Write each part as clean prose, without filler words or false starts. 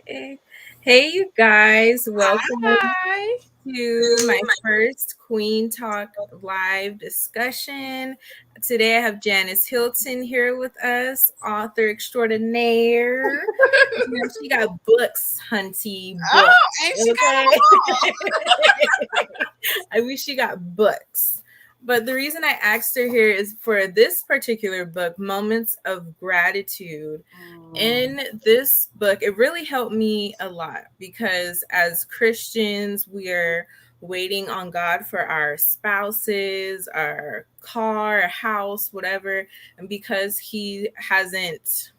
Hey, hey, you guys, welcome Hi. to my first Queen Talk live discussion. Today I have Janice Hylton here with us, author extraordinaire. She got books, hunty Oh, books. and she got Okay. them all. I wish she got books. But the reason I asked her here is for this particular book, Moments of Gratitude. In this book, it really helped me a lot because as Christians, we are waiting on God for our spouses, our car, a house, whatever. And because He hasn't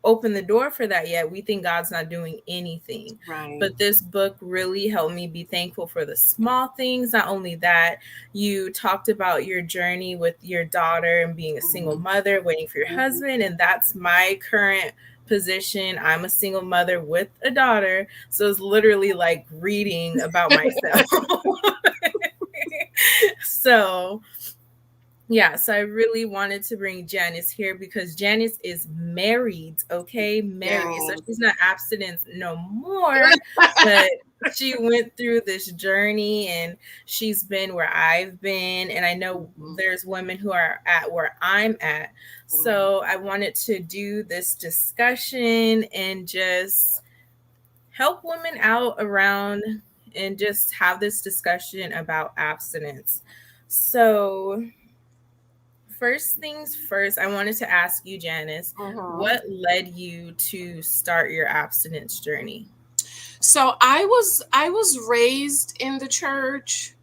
open the door for that yet, we think God's not doing anything. Right. But this book really helped me be thankful for the small things. Not only that, you talked about your journey with your daughter and being a single mother, waiting for your husband. And that's my current position. I'm a single mother with a daughter. So it's literally like reading about myself. So yeah, so I really wanted to bring Janice here because Janice is married, okay? Married. So Yes. she's not abstinence no more, but she went through this journey and she's been where I've been. And I know there's women who are at where I'm at. So I wanted to do this discussion and just help women out around and just have this discussion about abstinence. So, first things first, I wanted to ask you, Janice, what led you to start your abstinence journey? So I was raised in the church.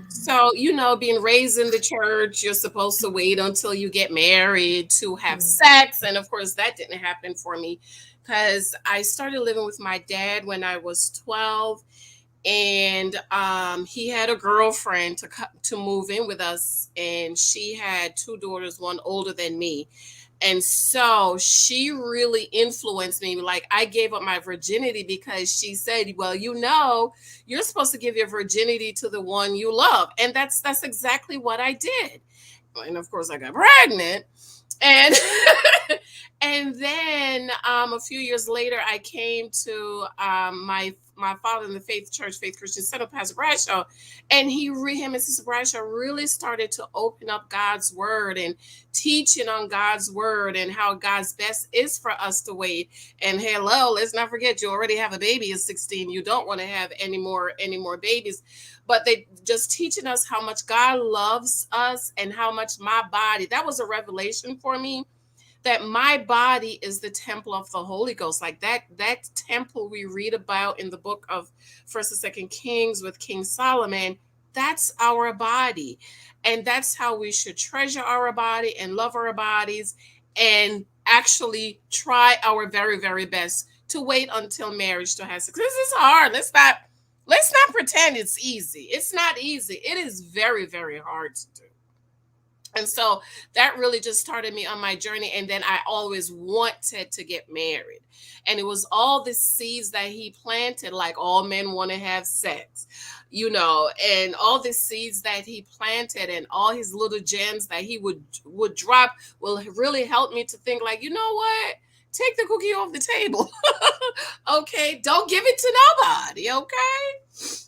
So, being raised in the church, you're supposed to wait until you get married to have Mhm. sex. And of course, that didn't happen for me because I started living with my dad when I was 12. And he had a girlfriend to move in with us, and she had two daughters, one older than me. And so she really influenced me. Like, I gave up my virginity because she said, well, you're supposed to give your virginity to the one you love. And that's exactly what I did. And of course I got pregnant. And and then a few years later, I came to my father in the Faith Christian Center, Pastor Bradshaw, and him and Sister Bradshaw really started to open up God's word and teaching on God's word and how God's best is for us to wait. And hello, let's not forget, you already have a baby at 16. You don't want to have any more babies. But they just teaching us how much God loves us and how much my body, that was a revelation for me, that my body is the temple of the Holy Ghost. Like that temple we read about in the book of First and Second Kings with King Solomon, that's our body. And that's how we should treasure our body and love our bodies and actually try our very, very best to wait until marriage to have sex. This is hard. Let's not pretend it's easy. It's not easy. It is very, very hard to do. And so that really just started me on my journey. And then I always wanted to get married. And it was all the seeds that he planted, like all men want to have sex, and all the seeds that he planted and all his little gems that he would drop will really help me to think, like, you know what? Take the cookie off the table. Okay. Don't give it to nobody. Okay.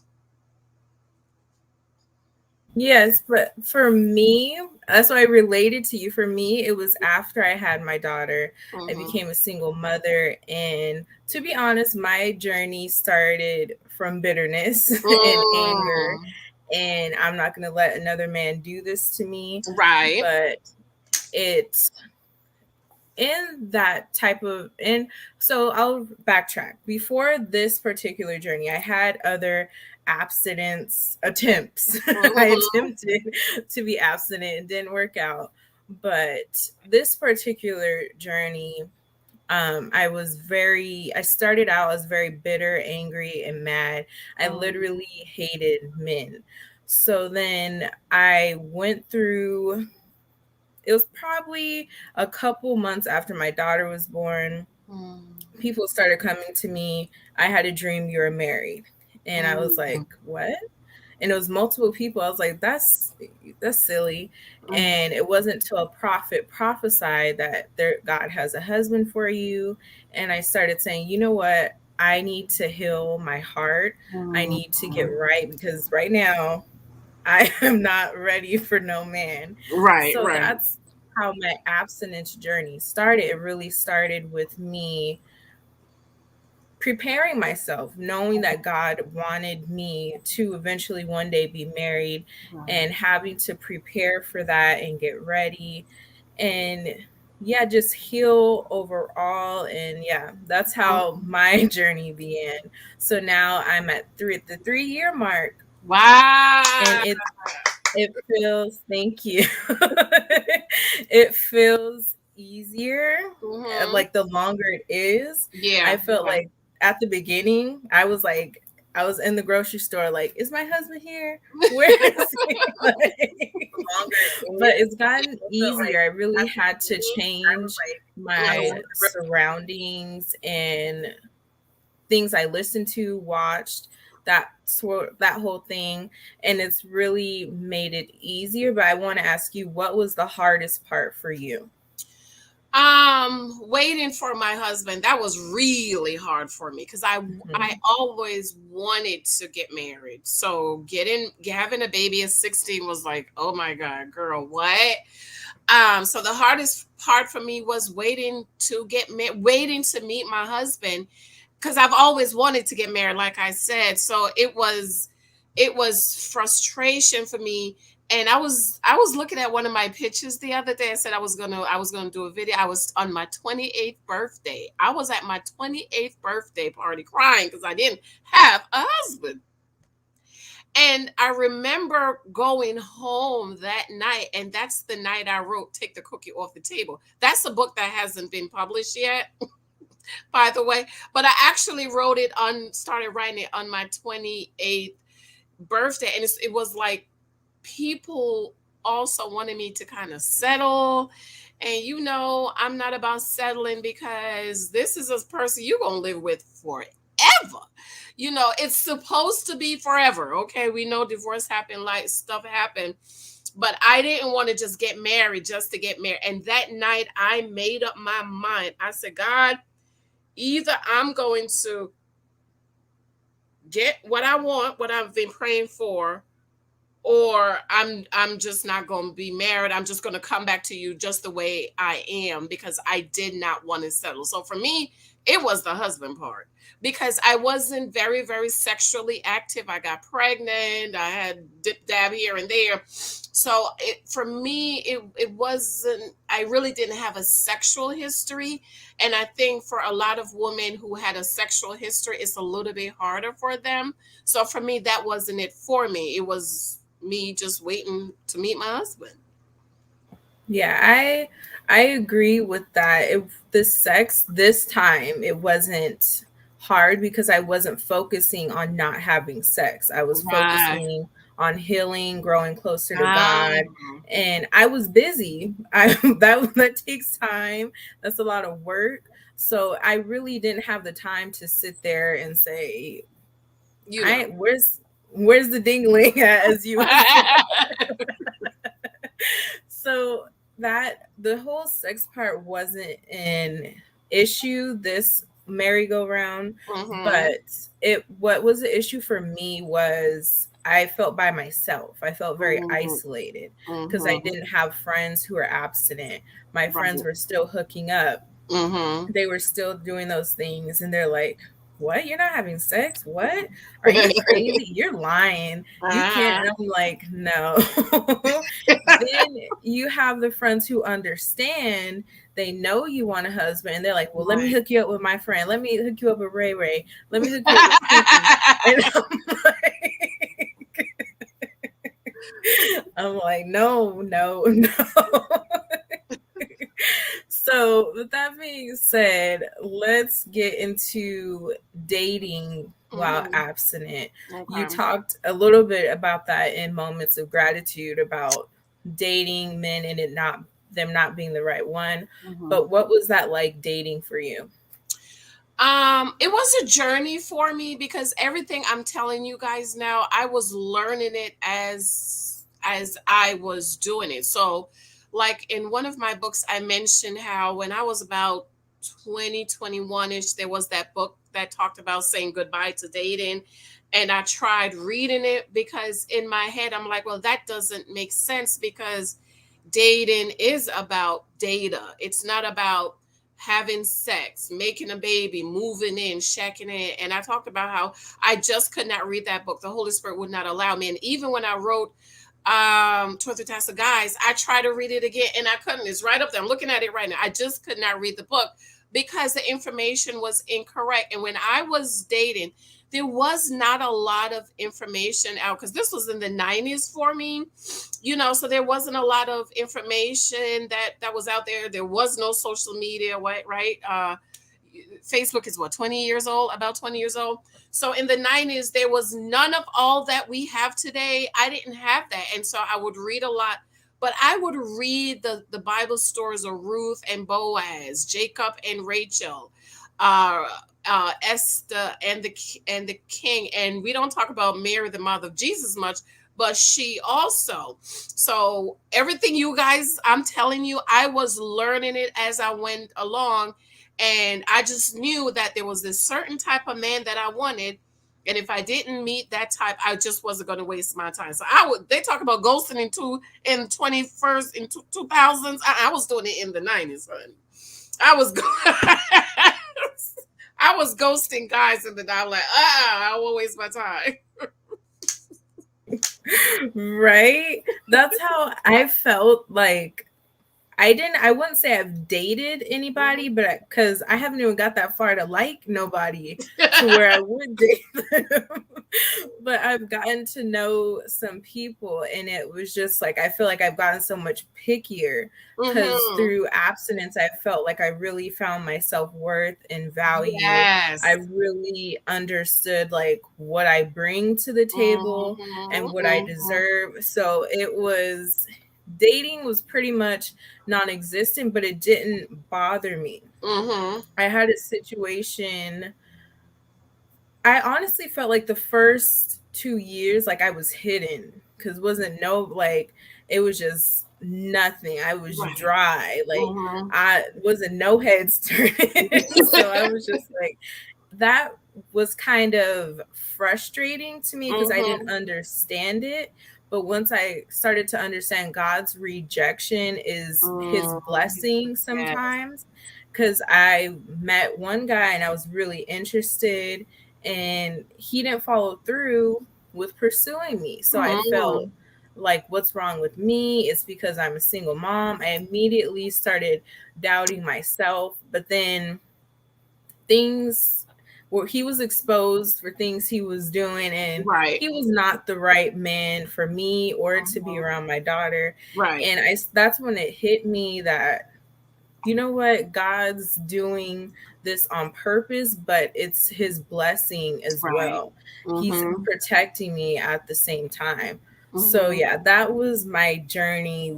Yes, but for me, that's why I related to you. For me, it was after I had my daughter. I Hmm. became a single mother. And to be honest, my journey started from bitterness and anger. Mm, And I'm not going to let another man do this to me. right. But it's in that type of and so I'll backtrack. Before this particular journey, I had other abstinence attempts. I Hmm. attempted to be abstinent and didn't work out. But this particular journey, I started out as very bitter, angry, and mad. I literally hated men. So then I went through, it was probably a couple months after my daughter was born. People started coming to me. I had a dream you were married. And I was like, what? And it was multiple people. I was like, that's silly. And it wasn't till a prophet prophesied that God has a husband for you. And I started saying, you know what? I need to heal my heart. I Mhm. need to get right because right now I am not ready for no man. Right, So right. that's how my abstinence journey started. It really started with me preparing myself, knowing that God wanted me to eventually one day be married Right. and having to prepare for that and get ready and yeah, just heal overall. And yeah, that's how Mhm. my journey began. So now I'm at the 3 year mark and Wow. it feels, thank you. It feels easier. Hmm. Like the longer it is, I Yeah, felt yeah. like at the beginning, I was in the grocery store, like, is my husband here? Where is he? Longer it But is. it's gotten I felt easier. like I really at the had to beginning, I was change my like, surroundings and things I listened to, watched, that whole thing, and it's really made it easier. But I want to ask you, what was the hardest part for you? waiting for my husband, that was really hard for me because I Hmm. always wanted to get married. So having a baby at 16 was like, oh my God, girl, what? So the hardest part for me was waiting to meet my husband because I've always wanted to get married, like I said. So it was frustration for me. And I was looking at one of my pictures the other day. I said I was gonna do a video. I was on my 28th birthday. I was at my 28th birthday party crying because I didn't have a husband. And I remember going home that night, and that's the night I wrote Take the Cookie Off the Table. That's a book that hasn't been published yet, by the way. But I actually started writing it on my 28th birthday. And it was like people also wanted me to kind of settle. And I'm not about settling because this is a person you're going to live with forever. It's supposed to be forever. Okay. We know divorce happened, like stuff happened. But I didn't want to just get married just to get married. And that night I made up my mind. I said, God, either I'm going to get what I want, what I've been praying for, or I'm just not going to be married. I'm just going to come back to you just the way I am because I did not want to settle. So for me, it was the husband part because I wasn't very very sexually active. I got pregnant. I had dip dab here and there. So for me, it wasn't. I really didn't have a sexual history, and I think for a lot of women who had a sexual history, it's a little bit harder for them. So for me, that wasn't it for me. It was me just waiting to meet my husband. Yeah, I agree with that. The sex this time it wasn't hard because I wasn't focusing on not having sex. I was Right. focusing on healing, growing closer to Ah, God, and I was busy. I that takes time. That's a lot of work. So I really didn't have the time to sit there and say, you know. "I where's the dingling?" as you would say. So that the whole sex part wasn't an issue this merry-go-round, Hmm. but it what was the issue for me was I felt by myself. I felt very Hmm. isolated because I Hmm. didn't have friends who were abstinent. My friends Right. were still hooking up, Hmm. they were still doing those things and they're like, what, you're not having sex? What, are you crazy? You're lying, you can't. Ah. And I'm like, no. Then you have the friends who understand, they know you want a husband and they're like, well, let me Right. hook you up with my friend, let me hook you up with Ray Ray, let me hook you up with Pinky. And I'm like, I'm like, no, no, no. So, with that being said, let's get into dating while Hmm. abstinent. You Okay. talked a little bit about that in Moments of Gratitude about dating men and it not them not being the right one. Hmm. But what was that like dating for you? It was a journey for me because everything I'm telling you guys now, I was learning it as I was doing it. So, like in one of my books, I mentioned how when I was about 2021ish, there was that book that talked about saying goodbye to dating. And I tried reading it because in my head, I'm like, well, that doesn't make sense because dating is about data. It's not about having sex, making a baby, moving in, checking in. And I talked about how I just could not read that book. The Holy Spirit would not allow me. And even when I wrote 23 Tasks of Guys, I tried to read it again and I couldn't. It's right up there. I'm looking at it right now. I just could not read the book because the information was incorrect. And when I was dating, there was not a lot of information out because this was in the 90s for me, so there wasn't a lot of information that was out there. There was no social media, right? Facebook is what, 20 years old, about 20 years old. So in the 90s, there was none of all that we have today. I didn't have that. And so I would read a lot, but I would read the Bible stories of Ruth and Boaz, Jacob and Rachel, Esther and the king. And we don't talk about Mary, the mother of Jesus, much, but she also. So everything you guys, I'm telling you, I was learning it as I went along. And I just knew that there was this certain type of man that I wanted. And if I didn't meet that type, I just wasn't going to waste my time. So they talk about ghosting in 21st, in 2000s. I was doing it in the 90s. Honey. I was ghosting guys in the night. I'm like, I won't waste my time. Right? That's how I felt. Like, I wouldn't say I've dated anybody, but because I haven't even got that far to like nobody to where I would date them. But I've gotten to know some people, and it was just like, I feel like I've gotten so much pickier because through abstinence, I felt like I really found my self-worth and value. Yes. I really understood like what I bring to the table and what I deserve. So dating was pretty much non-existent, but it didn't bother me. I had a situation. I honestly felt like the first 2 years, like I was hidden because it was just nothing. I was dry. Like I wasn't no heads turning. So I was just like, that was kind of frustrating to me because I didn't understand it. But once I started to understand God's rejection is his blessing sometimes, because I met one guy and I was really interested and he didn't follow through with pursuing me. So I felt like, what's wrong with me? It's because I'm a single mom. I immediately started doubting myself, but then he was exposed for things he was doing, and he was not the right man for me or to be around my daughter. And that's when it hit me that, you know what, God's doing this on purpose, but it's his blessing as well. He's protecting me at the same time. So yeah, that was my journey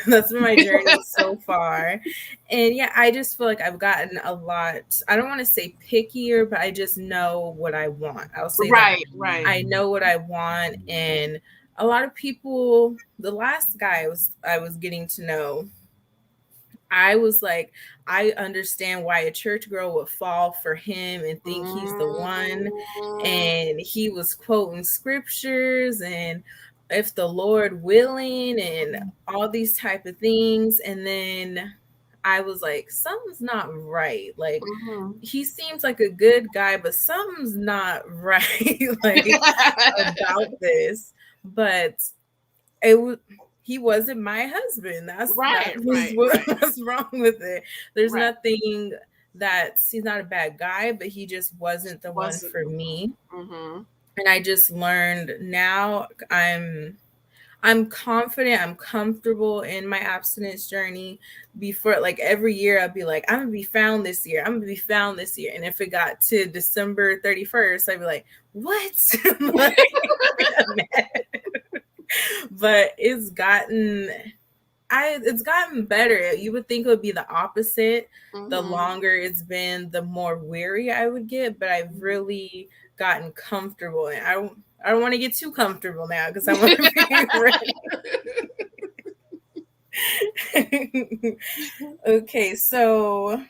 that's been my journey so far. And yeah, I just feel like I've gotten a lot, I don't want to say pickier, but I just know what I want. I'll say that. I know what I want. And a lot of people, the last guy I was getting to know, I was like, I understand why a church girl would fall for him and think he's the one. And he was quoting scriptures and if the Lord willing and all these type of things. And then I was like, something's not right. Like, he seems like a good guy, but something's not right like about this. But he wasn't my husband. What's wrong with it. There's nothing he's not a bad guy, but he just wasn't the one for me. And I just learned now I'm confident, I'm comfortable in my abstinence journey. Before, like every year I'd be like, I'm gonna be found this year. And if it got to December 31st, I'd be like, what? But it's gotten better. You would think it would be the opposite. The longer it's been, the more weary I would get, but I've really gotten comfortable. And I don't want to get too comfortable now because I want to be ready. Okay, so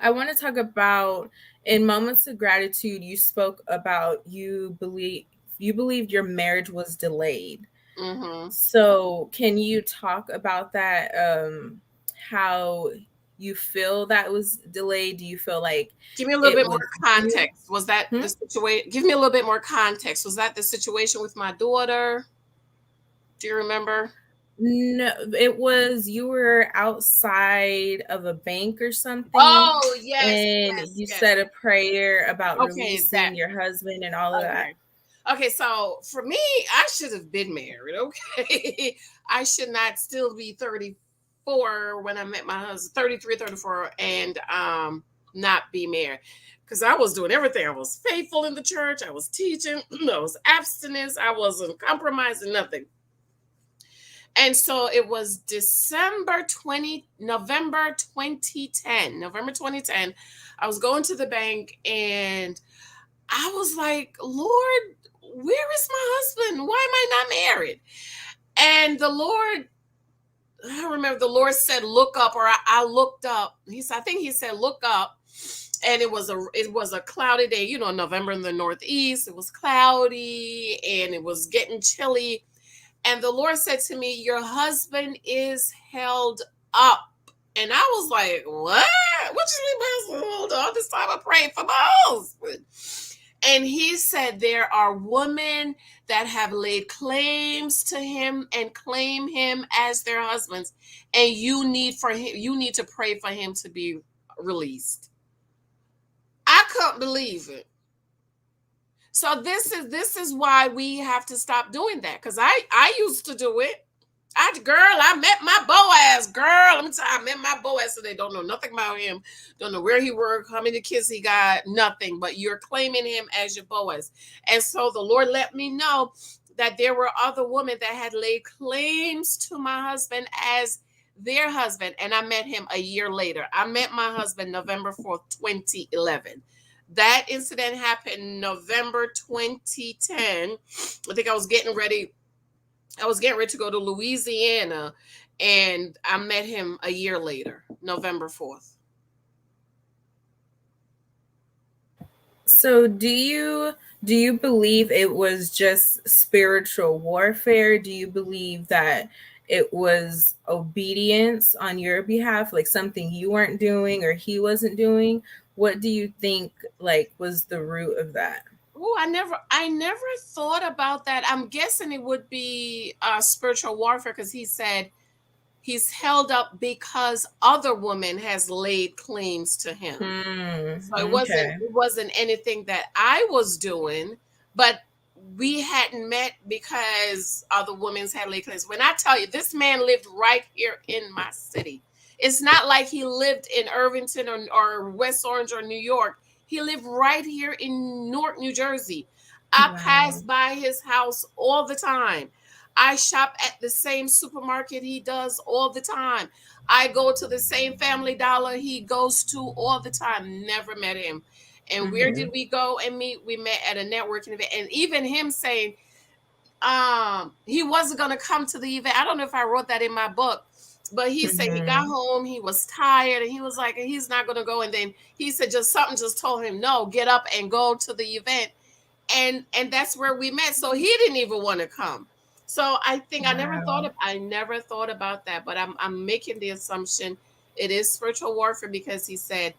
I want to talk about in moments of gratitude. You spoke about you believed your marriage was delayed. Mm-hmm. So, can you talk about that? How you feel that was delayed? Do you feel like Give me a little it bit more was you? context. Was that Hmm? the situation? Give me a little bit more context. Was that the situation with my daughter? Do you remember? No, it was you were outside of a bank or something, Oh, yes, and yes, you yes. said a prayer about Okay, that releasing your husband and all of that. okay. Okay, so for me, I should have been married, okay? I should not still be 34 when I met my husband, 33, 34, and not be married. Because I was doing everything. I was faithful in the church, I was teaching, I was abstinence, I wasn't compromising nothing. And so it was November 2010. November 2010. I was going to the bank and I was like, Lord, where is my husband? Why am I not married? And the Lord, I remember the Lord said, look up, or I looked up. I think he said, look up. And it was a cloudy day, November in the Northeast. It was cloudy and it was getting chilly. And the Lord said to me, your husband is held up. And I was like, what? What you mean by hold on? This time I prayed for my husband. And he said, there are women that have laid claims to him and claim him as their husbands. And you need to pray for him to be released. I couldn't believe it. So this is why we have to stop doing that. Because I used to do it. I met my Boaz, girl. Let me tell you, I met my Boaz today. Don't know nothing about him. Don't know where he worked, how many kids he got, nothing. But you're claiming him as your Boaz. And so the Lord let me know that there were other women that had laid claims to my husband as their husband. And I met him a year later. I met my husband November 4th, 2011. That incident happened November 2010. I think I was getting ready to go to Louisiana, and I met him a year later, November 4th. So, do you believe it was just spiritual warfare? Do you believe that it was obedience on your behalf, like something you weren't doing or he wasn't doing? What do you think like was the root of that? Oh, I never thought about that. I'm guessing it would be spiritual warfare because he said he's held up because other woman has laid claims to him. So it wasn't Okay. it wasn't anything that I was doing, but we hadn't met because other women's had laid claims. When I tell you, this man lived right here in my city. It's not like he lived in Irvington or West Orange or New York. He lived right here in Newark, New Jersey. I Wow. passed by his house all the time. I shop at the same supermarket he does all the time. I go to the same Family Dollar he goes to all the time. Never met him. And where did Hmm. we go and meet? We met at a networking event. And even him saying he wasn't gonna come to the event. I don't know if I wrote that in my book, but he said he got Hmm. home, he was tired, and he was like, he's not gonna go. And then he said just something just told him, no, get up and go to the event. And that's where we met. So he didn't even want to come. So I think Wow. I never thought about that, but I'm making the assumption it is spiritual warfare because he said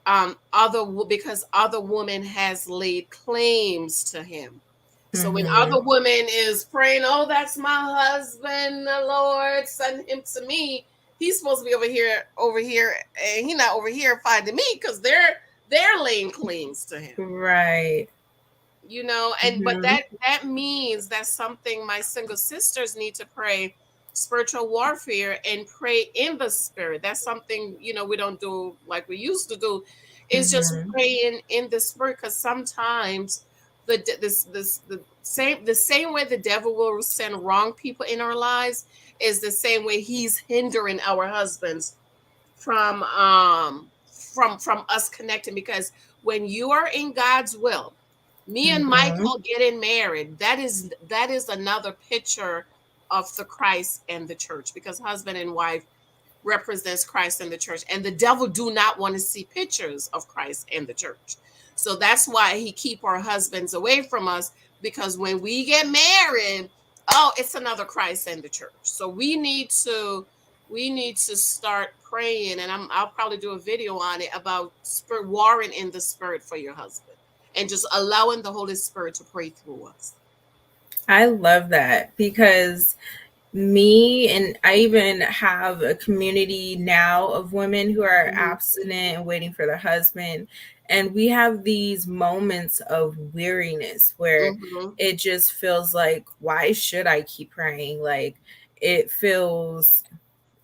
because other woman has laid claims to him. So when Hmm. other woman is praying, oh, that's my husband, the Lord, send him to me. He's supposed to be over here, and he not over here finding me because they're laying claims to him. Right. And but Hmm. that means that's something my single sisters need to pray spiritual warfare and pray in the spirit. That's something we don't do like we used to do. It's just Hmm. praying in the spirit because sometimes the same way the devil will send wrong people in our lives is the same way he's hindering our husbands from us connecting, because when you are in God's will, me and Hmm. Michael getting married, that is another picture of the Christ and the church, because husband and wife represents Christ and the church. And the devil do not want to see pictures of Christ and the church. So that's why he keep our husbands away from us, because when we get married, oh, it's another Christ and the church. So we need to start praying, and I'll probably do a video on it about spirit warring in the spirit for your husband, and just allowing the Holy Spirit to pray through us. I love that because me and I even have a community now of women who are Mm-hmm. abstinent and waiting for their husband. And we have these moments of weariness where Mm-hmm. it just feels like, why should I keep praying? Like, it feels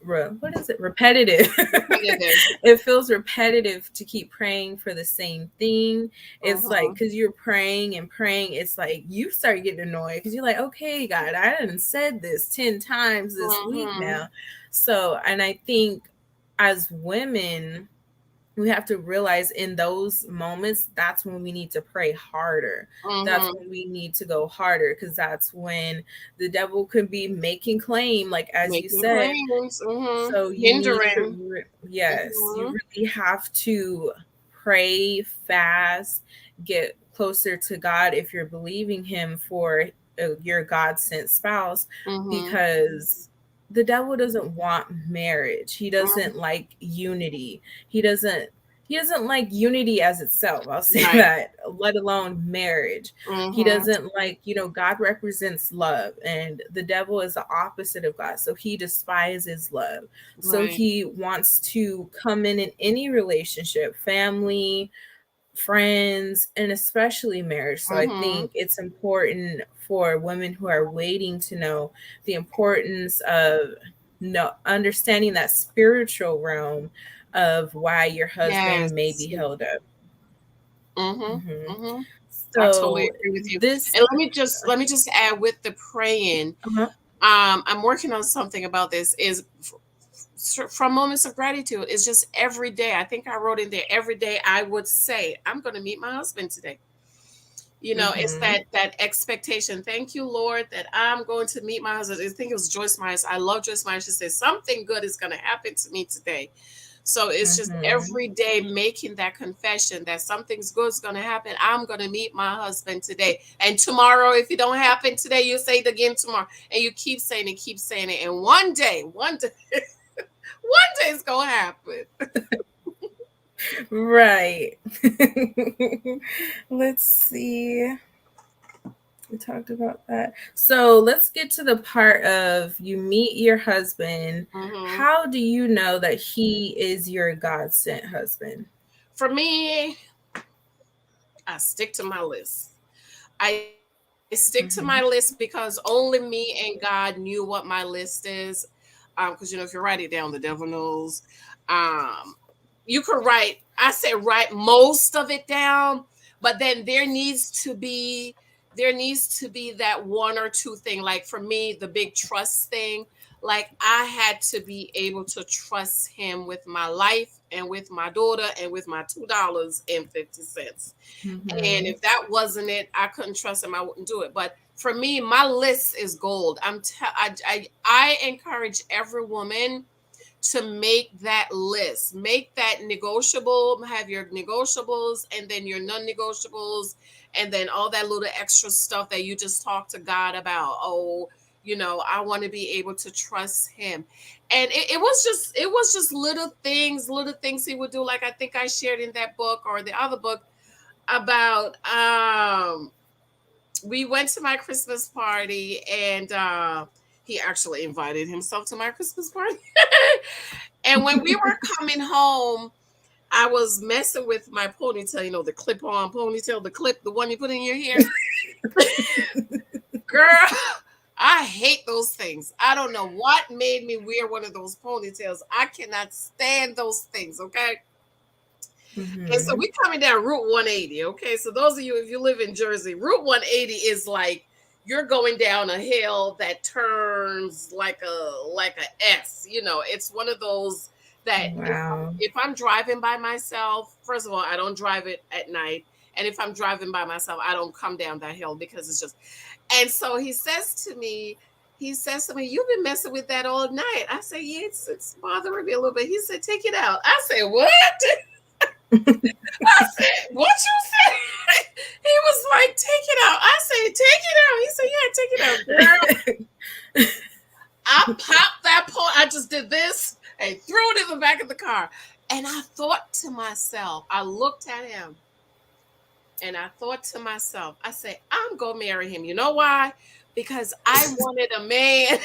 what is it, repetitive. Repetitive. It feels repetitive to keep praying for the same thing. It's like, Mm-hmm. because you're praying and praying, it's like you start getting annoyed because you're like, okay, God, I done said this 10 times this week Mm-hmm. now. So, and I think as women, we have to realize in those moments, that's when we need to pray harder. That's Mm-hmm. when we need to go harder, because that's when the devil could be making claim, like as you Making said. claims. Mm-hmm. So you need Hindering. to, yes, you Mm-hmm. really have to pray fast, get closer to God if you're believing Him for your God sent spouse, Mm-hmm. because the devil doesn't want marriage. He doesn't Mm-hmm. like unity. He doesn't. He doesn't like unity as itself. I'll say Right. that, let alone marriage. He Mm-hmm. doesn't like, God represents love, and the devil is the opposite of God. So he despises love. So Right. he wants to come in any relationship, family, friends, and especially marriage. So I Mm-hmm. think it's important for women who are waiting to know the importance of understanding that spiritual realm of why your husband may Yes. be held up. Mm-hmm. Hmm. Mm-hmm. I totally So agree with you. this, And let me just add with the praying. uh I'm working on something about this. Is from moments of gratitude. It's just every day. I think I wrote in there every day. I would say, I'm going to meet my husband today. It's hmm that expectation. Thank you, Lord, that I'm going to meet my husband. I think it was Joyce Myers. I love Joyce Myers. She says something good is going to happen to me today. So it's just hmm every day making that confession that something's good is going to happen. I'm going to meet my husband today. And tomorrow, if it don't happen today, you say it again tomorrow. And you keep saying it. And one day, one day it's going to happen. right. Let's see. We talked about that. So let's get to the part of you meet your husband. Hmm. How do you know that he is your God sent husband? For me, I stick to my list. I stick to my list Hmm. because only me and God knew what my list is. Because if you write it down, the devil knows. Um, you could write. I said write most of it down, but then there needs to be that one or two thing. Like for me, the big trust thing. Like I had to be able to trust him with my life and with my daughter and with my $2.50. And Hmm. if that wasn't it, I couldn't trust him. I wouldn't do it. But for me, my list is gold. I encourage every woman to make that list, make that negotiable, have your negotiables and then your non-negotiables, and then all that little extra stuff that you just talk to God about. Oh, I want to be able to trust him. And it was just little things he would do. Like I think I shared in that book or the other book about we went to my Christmas party, and he actually invited himself to my Christmas party. And when we were coming home, I was messing with my ponytail, the clip-on ponytail, the one you put in your hair. Girl, I hate those things. I don't know what made me wear one of those ponytails. I cannot stand those things, okay? And so Hmm. we coming down Route 180. Okay. So those of you, if you live in Jersey, Route 180 is like you're going down a hill that turns like a S. It's one of those that Wow. if I'm driving by myself, first of all, I don't drive it at night. And if I'm driving by myself, I don't come down that hill because it's just. And so he says to me, he says to me, "You've been messing with that all night." I say, "Yeah, it's bothering me a little bit." He said, "Take it out." I said, "What?" I said, "What you say?" He was like, "Take it out." I said, "Take it out." He said, "Yeah, take it out, girl." I popped that point. I just did this and threw it in the back of the car. And I thought to myself, I looked at him and I thought to myself, I said, I'm going to marry him. You know why? Because I wanted a man.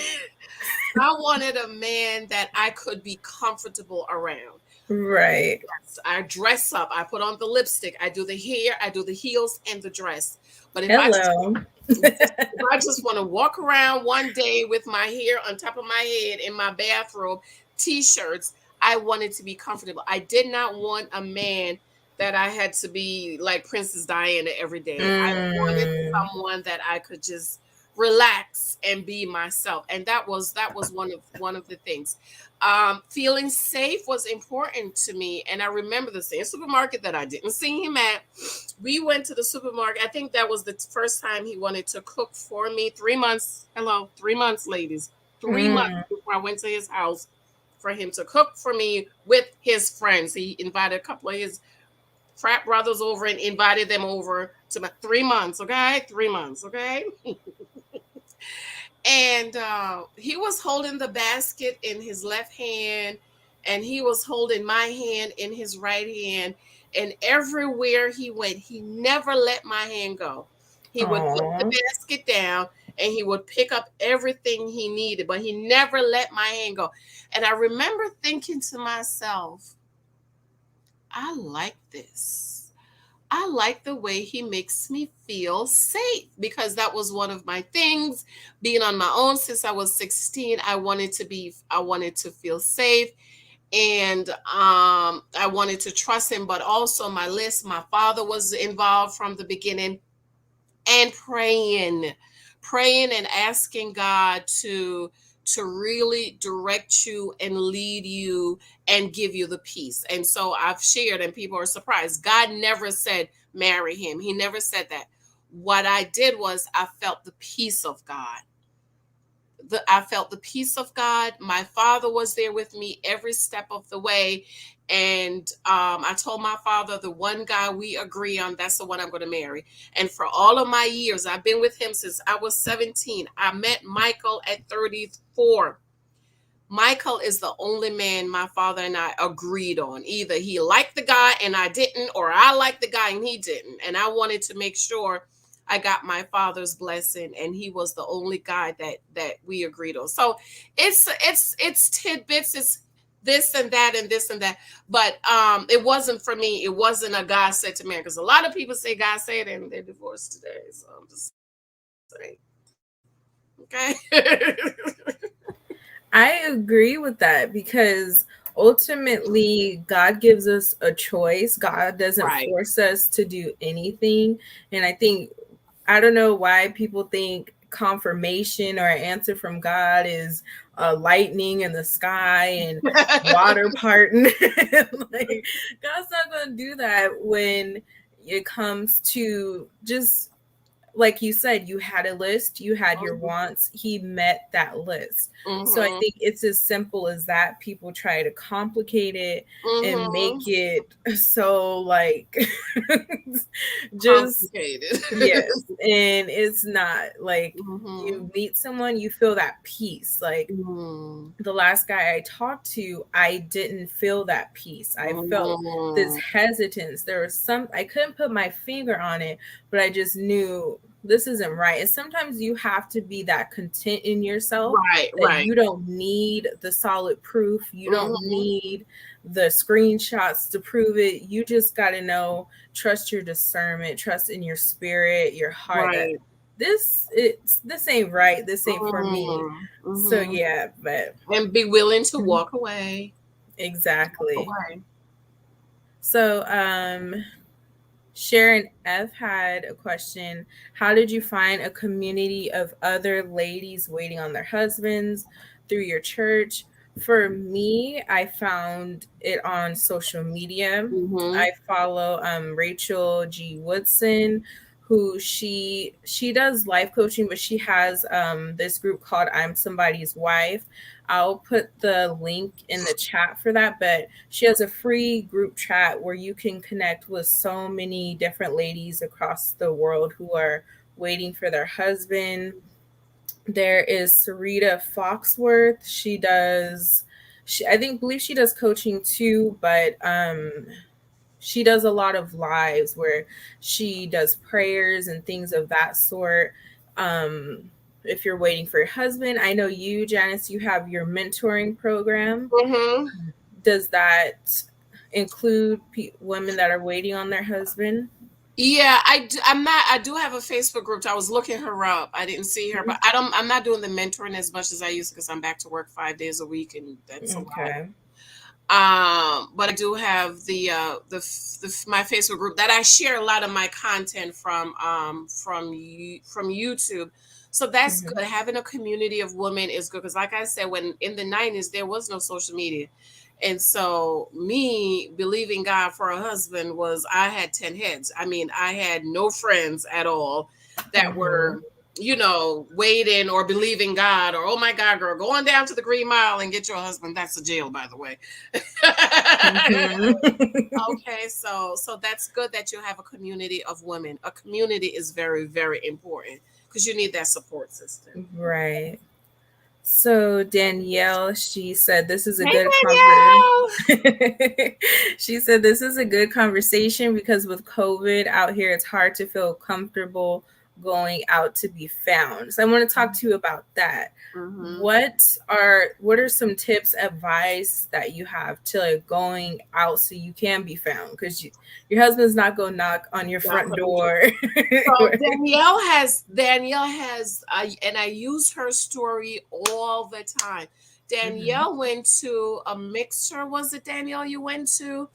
I wanted a man that I could be comfortable around. Right. I dress up. I put on the lipstick. I do the hair. I do the heels and the dress. But Hello. if I just want to walk around one day with my hair on top of my head in my bathrobe, t-shirts, I wanted to be comfortable. I did not want a man that I had to be like Princess Diana every day. I wanted Mm. someone that I could just relax and be myself. And that was one of the things. Feeling safe was important to me. And I remember the same supermarket that I didn't see him at. We went to the supermarket. I think that was the first time he wanted to cook for me. 3 months. Hello, 3 months, ladies. 3 months Mm. before I went to his house for him to cook for me with his friends. He invited a couple of his frat brothers over and invited them over to my 3 months. Okay, 3 months. Okay. And he was holding the basket in his left hand, and he was holding my hand in his right hand. And everywhere he went, he never let my hand go. He would put the Aw. basket down and he would pick up everything he needed, but he never let my hand go. And I remember thinking to myself, I like this. I like the way he makes me feel safe, because that was one of my things. Being on my own since I was 16, I wanted to feel safe, and I wanted to trust him, but also my father was involved from the beginning, and praying and asking God to really direct you and lead you and give you the peace. And so I've shared, and people are surprised. God never said marry him. He never said that. What I did was I felt the peace of God. I felt the peace of God. My father was there with me every step of the way. And I told my father, the one guy we agree on, that's the one I'm going to marry. And for all of my years, I've been with him since I was 17. I met Michael at 34. Michael is the only man my father and I agreed on. Either he liked the guy and I didn't, or I liked the guy and he didn't. And I wanted to make sure I got my father's blessing, and he was the only guy that we agreed on. So it's tidbits, it's this and that and this and that. But it wasn't for me. It wasn't a God said to me, because a lot of people say God said and they're divorced today. So I'm just saying. Okay. I agree with that because ultimately God gives us a choice. God doesn't Right. force us to do anything. And I don't know why people think confirmation or an answer from God is lightning in the sky and water parting. Like, God's not going to do that when it comes to just like you said, you had a list, you had your wants, he met that list. So I Mm-hmm. think it's as simple as that. People try to complicate it and Mm-hmm. make it so like just Complicated. yes. And it's not like Mm-hmm. you meet someone, you feel that peace. Like Mm-hmm. the last guy I talked to, I didn't feel that peace. I felt this Mm-hmm. hesitance. There was I couldn't put my finger on it, but I just knew this isn't right. And sometimes you have to be that content in yourself Right, that right. you don't need the solid proof. You don't Mm-hmm. need the screenshots to prove it. You just got to know, trust your discernment, trust in your spirit, your heart that Right. this ain't right. This ain't for me. Mm-hmm. So Mm-hmm. yeah, but And be willing to walk away. Walk exactly. away. So Sharon F had a question. How did you find a community of other ladies waiting on their husbands through your church? For me, I found it on social media. Mm-hmm. I follow Rachel G. Woodson, who she does life coaching, but she has this group called I'm Somebody's Wife. I'll put the link in the chat for that, but she has a free group chat where you can connect with so many different ladies across the world who are waiting for their husband. There is Sarita Foxworth. I think believe she does coaching too, but she does a lot of lives where she does prayers and things of that sort. If you're waiting for your husband, I know you, Janice, you have your mentoring program. Mm-hmm. Does that include women that are waiting on their husband? Yeah, I'm not. I do have a Facebook group. I was looking her up. I didn't see her, but I'm not doing the mentoring as much as I used to because I'm back to work 5 days a week, and that's a lot. Okay. But I do have the my Facebook group that I share a lot of my content from YouTube. So that's Mm-hmm. good. Having a community of women is good because, like I said, when in the 90s there was no social media, and so me believing God for a husband was I had 10 heads. I mean, I had no friends at all that Mm-hmm. were waiting or believing God or, oh my God, girl, go on down to the Green Mile and get your husband. That's a jail, by the way. Mm-hmm. Okay, so that's good that you have a community of women. A community is very, very important because you need that support system. Right. So Danielle, she said this is a Hey, good conversation. Danielle. She said this is a good conversation because with COVID out here, it's hard to feel comfortable going out to be found. So I want to talk to you about that. Mm-hmm. What are some tips, advice that you have to like going out so you can be found? Because your husband's not going to knock on your front door. So Danielle has and I use her story all the time. Mhm. Danielle went to a mixer. Was it Danielle you went to?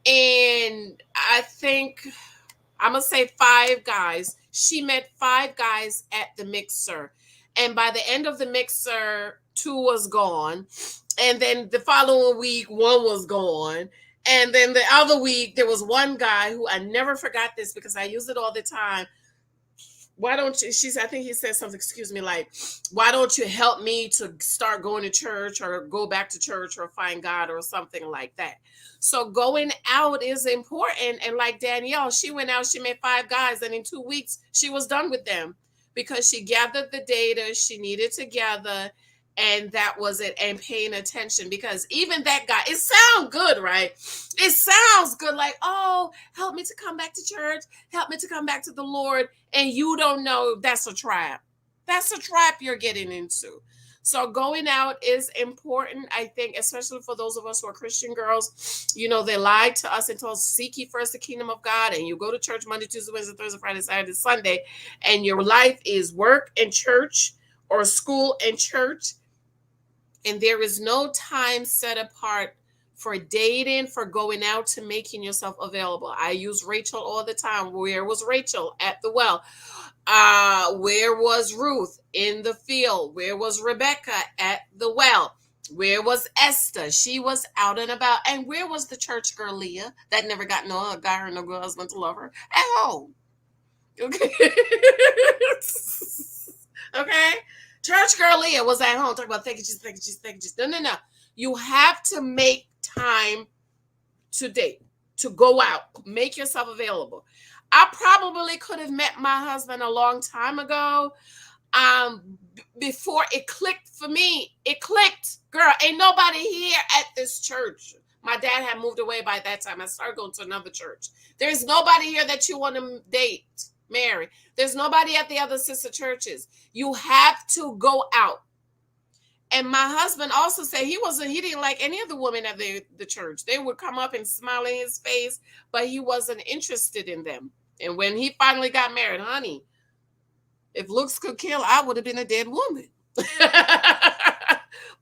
And I think I'm gonna say 5 guys. She met 5 guys at the mixer, and by the end of the mixer, 2 was gone, and then the following week, 1 was gone, and then the other week there was one guy who I never forgot this because I use it all the time. Why don't you, I think he said something, excuse me, like, why don't you help me to start going to church or go back to church or find God or something like that. So going out is important. And like Danielle, she went out, she met 5 guys, and in 2 weeks she was done with them because she gathered the data she needed to gather, and that was it. And paying attention, because even that guy, it sounds good, right? It sounds good, like, oh, help me to come back to church, help me to come back to the Lord, and you don't know that's a trap. That's a trap you're getting into. So going out is important, I think, especially for those of us who are Christian girls. They lied to us and told us, seek ye first the kingdom of God, and you go to church Monday, Tuesday, Wednesday, Thursday, Friday, Saturday, Sunday, and your life is work and church or school and church, and there is no time set apart for dating, for going out, to making yourself available. I use Rachel all the time. Where was Rachel? At the well. Where was Ruth? In the field. Where was Rebecca? At the well. Where was Esther? She was out and about. And where was the church girl Leah that never got no guy or no husband to love her? At home. Okay. Okay. Church girl Leah was at home talking about thank you, Jesus, thank you, Jesus, thank you, Jesus. No, no, no. You have to make time to date, to go out, make yourself available. I probably could have met my husband a long time ago. Before it clicked for me, it clicked. Girl, ain't nobody here at this church. My dad had moved away by that time. I started going to another church. There's nobody here that you want to date, marry. There's nobody at the other sister churches. You have to go out. And my husband also said he didn't like any of the women at the church. They would come up and smile in his face, but he wasn't interested in them. And when he finally got married, honey, if looks could kill, I would have been a dead woman.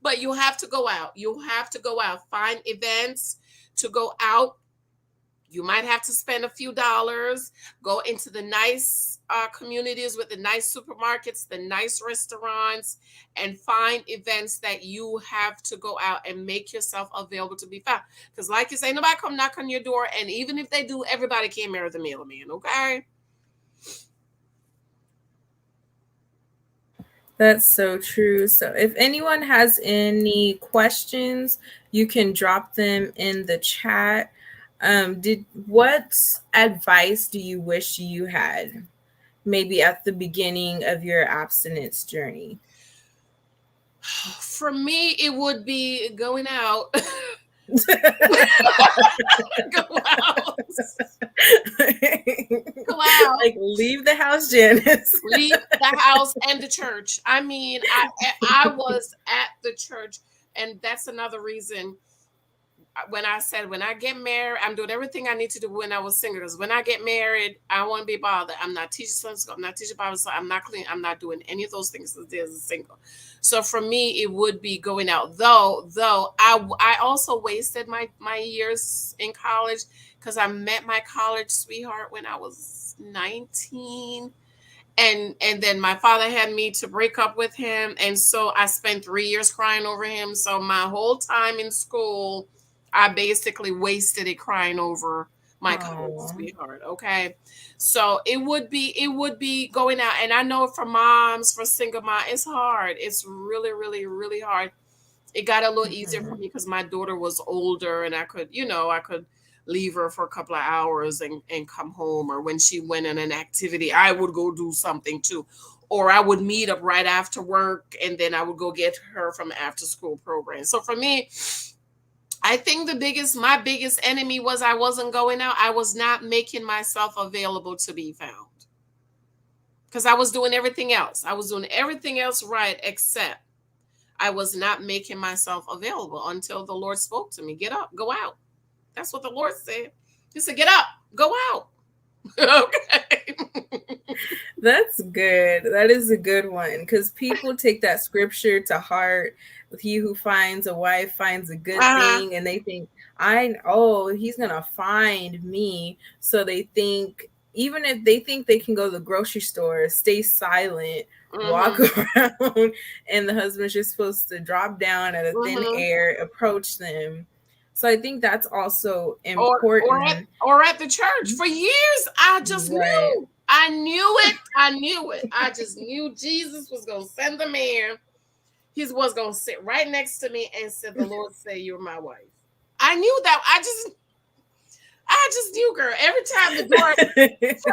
But you have to go out. You have to go out. Find events to go out. You might have to spend a few dollars, go into the nice communities with the nice supermarkets, the nice restaurants, and find events that you have to go out and make yourself available to be found. Because like you say, nobody come knock on your door. And even if they do, everybody can't marry the mailman, okay? That's so true. So if anyone has any questions, you can drop them in the chat. Did what advice do you wish you had maybe at the beginning of your abstinence journey? For me, it would be going out. Go out. Go out. Like leave the house, Janice. Leave the house and the church. I mean, I was at the church, and that's another reason when I said when I get married, I'm doing everything I need to do when I was single. Because when I get married, I won't be bothered. I'm not teaching Sunday school. I'm not teaching Bible school. I'm not clean. I'm not doing any of those things as a single. So for me, it would be going out. Though I also wasted my years in college because I met my college sweetheart when I was 19, and then my father had me to break up with him, and so I spent 3 years crying over him. So my whole time in school, I basically wasted it crying over my college sweetheart. Okay, so it would be going out, and I know for moms, for single mom, it's hard. It's really, really, really hard. It got a little easier for me because my daughter was older, and I could leave her for a couple of hours and come home. Or when she went in an activity, I would go do something too. Or I would meet up right after work, and then I would go get her from after school program. So for me, I think my biggest enemy was I wasn't going out. I was not making myself available to be found because I was doing everything else. I was doing everything else right, except I was not making myself available until the Lord spoke to me. Get up, go out. That's what the Lord said. He said, get up, go out. Okay. That's good. That is a good one because people take that scripture to heart. He who finds a wife finds a good thing, and they think, he's gonna find me. So they think, even if they think they can go to the grocery store, stay silent, walk around, and the husband's just supposed to drop down at a thin air, approach them. So I think that's also important. Or at the church. For years, I just knew. I knew it. I knew it. I just knew Jesus was going to send the man. He was going to sit right next to me and said, the Lord said, you're my wife. I knew that. I just knew, girl. Every time the door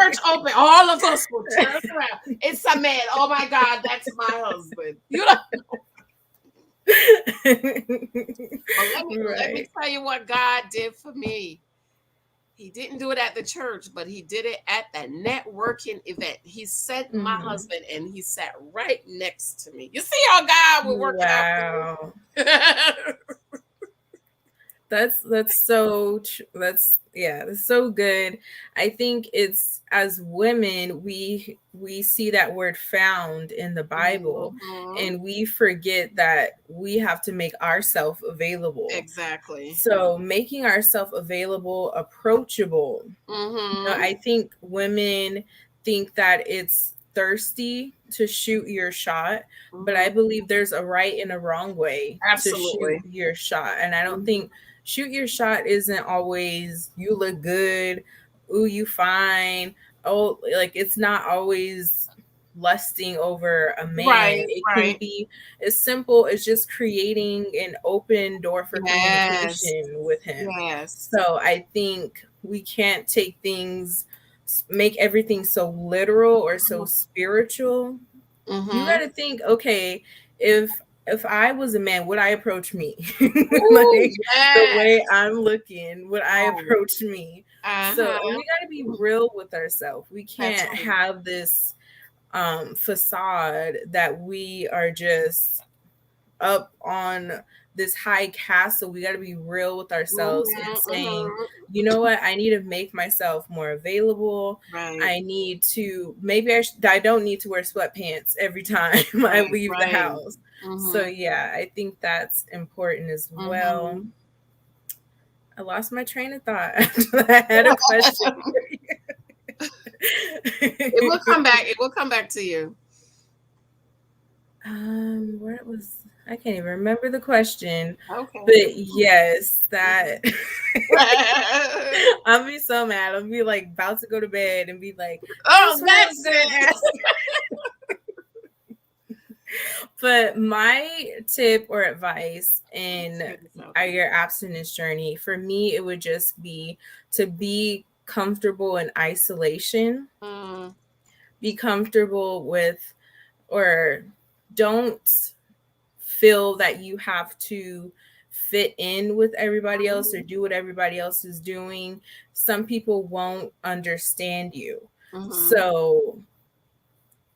church opened, all of us will turn around. It's a man. Oh my God, that's my husband. You don't know. Let me tell you what God did for me. He didn't do it at the church, but he did it at the networking event. He sent my husband, and he sat right next to me. You see how God will work it out for you? That's so that's so good. I think it's, as women, we see that word found in the Bible, and we forget that we have to make ourselves available. Exactly. So making ourselves available, approachable. I think women think that it's thirsty to shoot your shot, but I believe there's a right and a wrong way to shoot your shot. And I don't think shoot your shot isn't always you look good, ooh, you fine. Oh, like it's not always lusting over a man. It can be as simple as just creating an open door for communication with him. So I think we can't make everything so literal or so spiritual. You got to think, okay, if I was a man, would I approach me? The way I'm looking, would I approach me? So we got to be real with ourselves. We can't have this facade that we are just up on this high castle. We got to be real with ourselves and saying, you know what, I need to make myself more available. I need to, maybe I don't need to wear sweatpants every time I leave the house. So yeah, I think that's important as well. I lost my train of thought after I had a question. It will come back. It will come back to you. Where it was. I can't even remember the question, Okay. but yes, that I'll be so mad. I'll be like about to go to bed and be like, Oh, that's what I was that's gonna it. ask. But my tip or advice in your abstinence journey, for me, it would just be to be comfortable in isolation, Mm, be comfortable with, or don't feel that you have to fit in with everybody else or do what everybody else is doing. Some people won't understand you. mm-hmm, So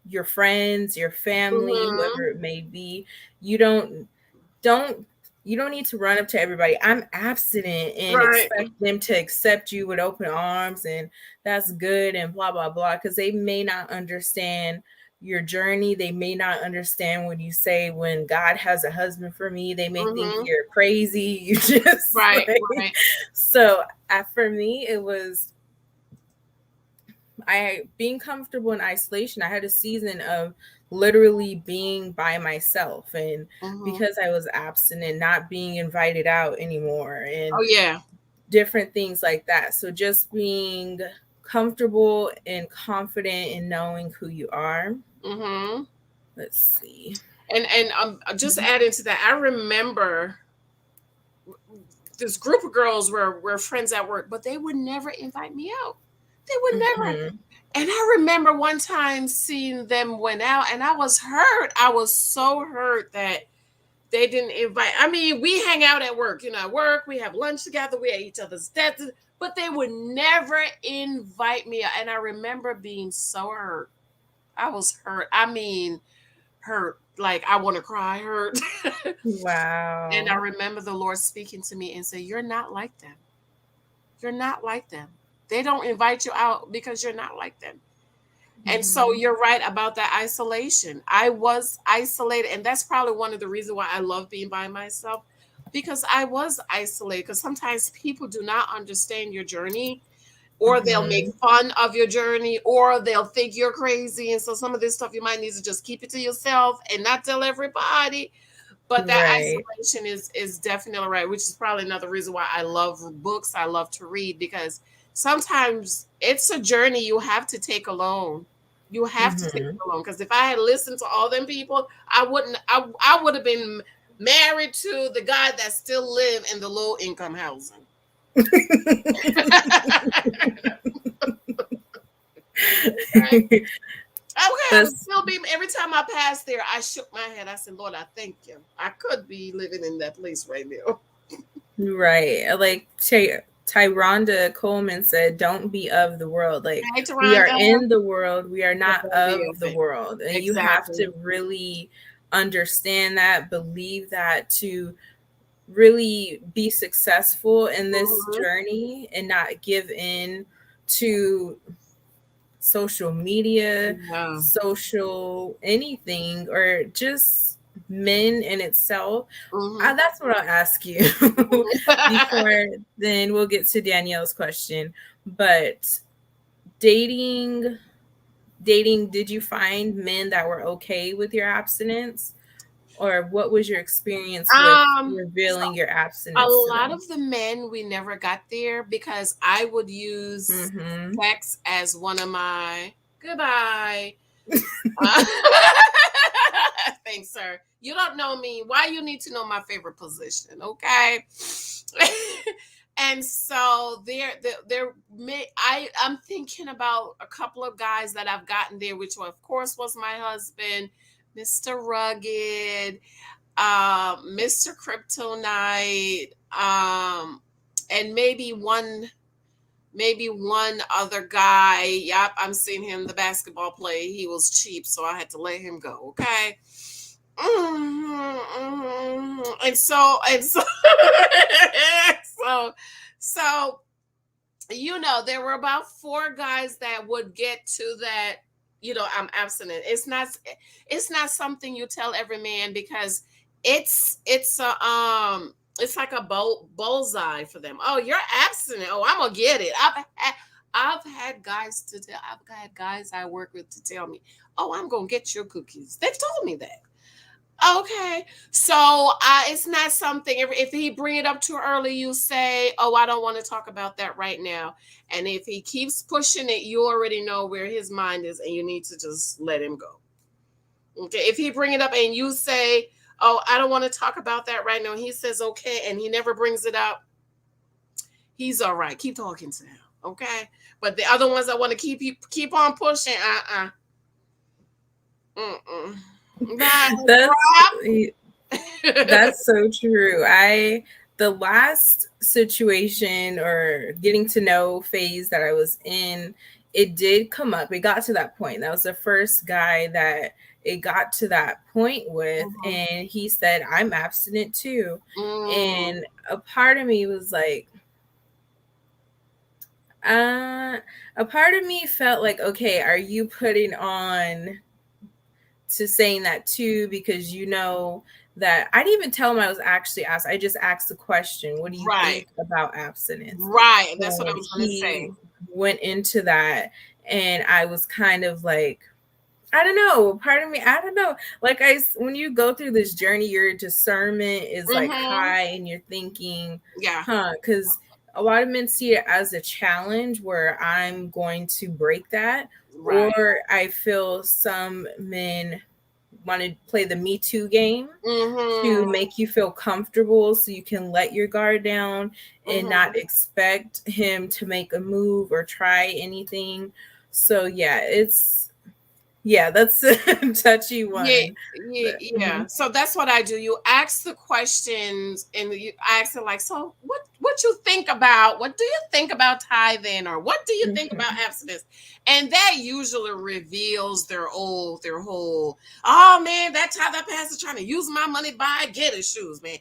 your friends, your family, mm-hmm. whoever it may be, you don't you don't need to run up to everybody. I'm abstinent and Right. expect them to accept you with open arms and that's good and blah blah blah, because they may not understand your journey. They may not understand when you say, when God has a husband for me, they may think Mm-hmm. you're crazy. You just Right. like, Right. so for me it was, I being comfortable in isolation. I had a season of literally being by myself, and Mm-hmm. because I was abstinent, not being invited out anymore and Oh yeah. different things like that. So just being comfortable and confident in knowing who you are. Mm-hmm. Let's see. And just adding to that, I remember this group of girls were friends at work, but they would never invite me out. They would never. Mm-hmm. And I remember one time seeing them went out, and I was hurt. I was so hurt that they didn't invite. I mean, we hang out at work. At work we have lunch together. We at each other's desks, but they would never invite me. And I remember being so hurt. I was hurt. I mean, hurt. Like I want to cry. Hurt. And I Wow. remember the Lord speaking to me and say, "You're not like them. You're not like them. They don't invite you out because you're not like them." And so Mm-hmm. you're right about that isolation. I was isolated, and that's probably one of the reasons why I love being by myself, because I was isolated. Because sometimes people do not understand your journey, or they'll make Mm-hmm. fun of your journey, or they'll think you're crazy. And so some of this stuff you might need to just keep it to yourself and not tell everybody. But that Right. isolation is definitely right, which is probably another reason why I love books. I love to read, because sometimes it's a journey you have to take alone. You have to take Mm-hmm. it alone, because if I had listened to all them people, I wouldn't. I would have been married to the guy that still live in the low income housing. Okay. Okay, I would That's still be. Every time I passed there, I shook my head. I said, "Lord, I thank you. I could be living in that place right now." right. Like Tyronda Coleman said, don't be of the world. Like, Hey, we are Rhonda. in the world, we are But not don't be of of the it. world. And you have Exactly. to really understand that, believe that, to really be successful in this Mhm. journey and not give in to social media, Yeah. social anything, or just men in itself. Mhm. That's what I'll ask you before then we'll get to Danielle's question. But dating, did you find men that were okay with your abstinence? Or what was your experience with So revealing your a abstinence to lot them? of the men, we never got there because I would use Mm-hmm. sex as one of my goodbye. Uh, Thanks, sir. You don't know me. Why you need to know my favorite position, okay? And so I'm thinking about a couple of guys that I've gotten there, which of course was my husband, Mr. Rugged, Mr. Kryptonite, and maybe one other guy. Yep, I'm seeing him the basketball play. He was cheap, so I had to let him go. Okay. And so so there were about four guys that would get to that. I'm abstinent. It's not something you tell every man, because it's like a bullseye for them. Oh, you're abstinent. Oh, I'm gonna get it. I've had guys I work with to tell me, oh, I'm gonna get your cookies. They've told me that. Okay, so it's not something. If he bring it up too early, you say, "Oh, I don't want to talk about that right now." And if he keeps pushing it, you already know where his mind is, and you need to just let him go. Okay, if he bring it up and you say, "Oh, I don't want to talk about that right now," and he says, "Okay," and he never brings it up, he's all right. Keep talking to him, okay? But the other ones that want to keep on pushing, mm-mm. Nah, That's drop. that's so true. The last situation or getting to know phase that I was in, it did come up. It got to that point. That was the first guy that it got to that point with, Mhm. and he said, "I'm abstinent too." Mm, And a part of me was like, uh, a part of me felt like, okay, are you putting on to saying that too, because you know that I didn't even tell him I was actually asked. I just asked the question, "What do you right, think about abstinence?" right. That's what I And was gonna he say. went into that, and I was kind of like, I don't know. Part of me, I don't know. Like when you go through this journey, your discernment is like Mm-hmm. high, and you're thinking, Yeah. "Huh?" Because a lot of men see it as a challenge where I'm going to break that, Right. or I feel some men want to play the Me Too game to Mm-hmm. make you feel comfortable so you can let your guard down and not Mm-hmm. expect him to make a move or try anything. So that's a touchy Yeah, one. yeah, But, yeah. So that's what I do. You ask the questions, and you ask it like, so what you think about? What do you think about tithing, or what do you think about mhm, abstinence? And that usually reveals their whole. Oh man, that pastor trying to use my money buy get his shoes, man.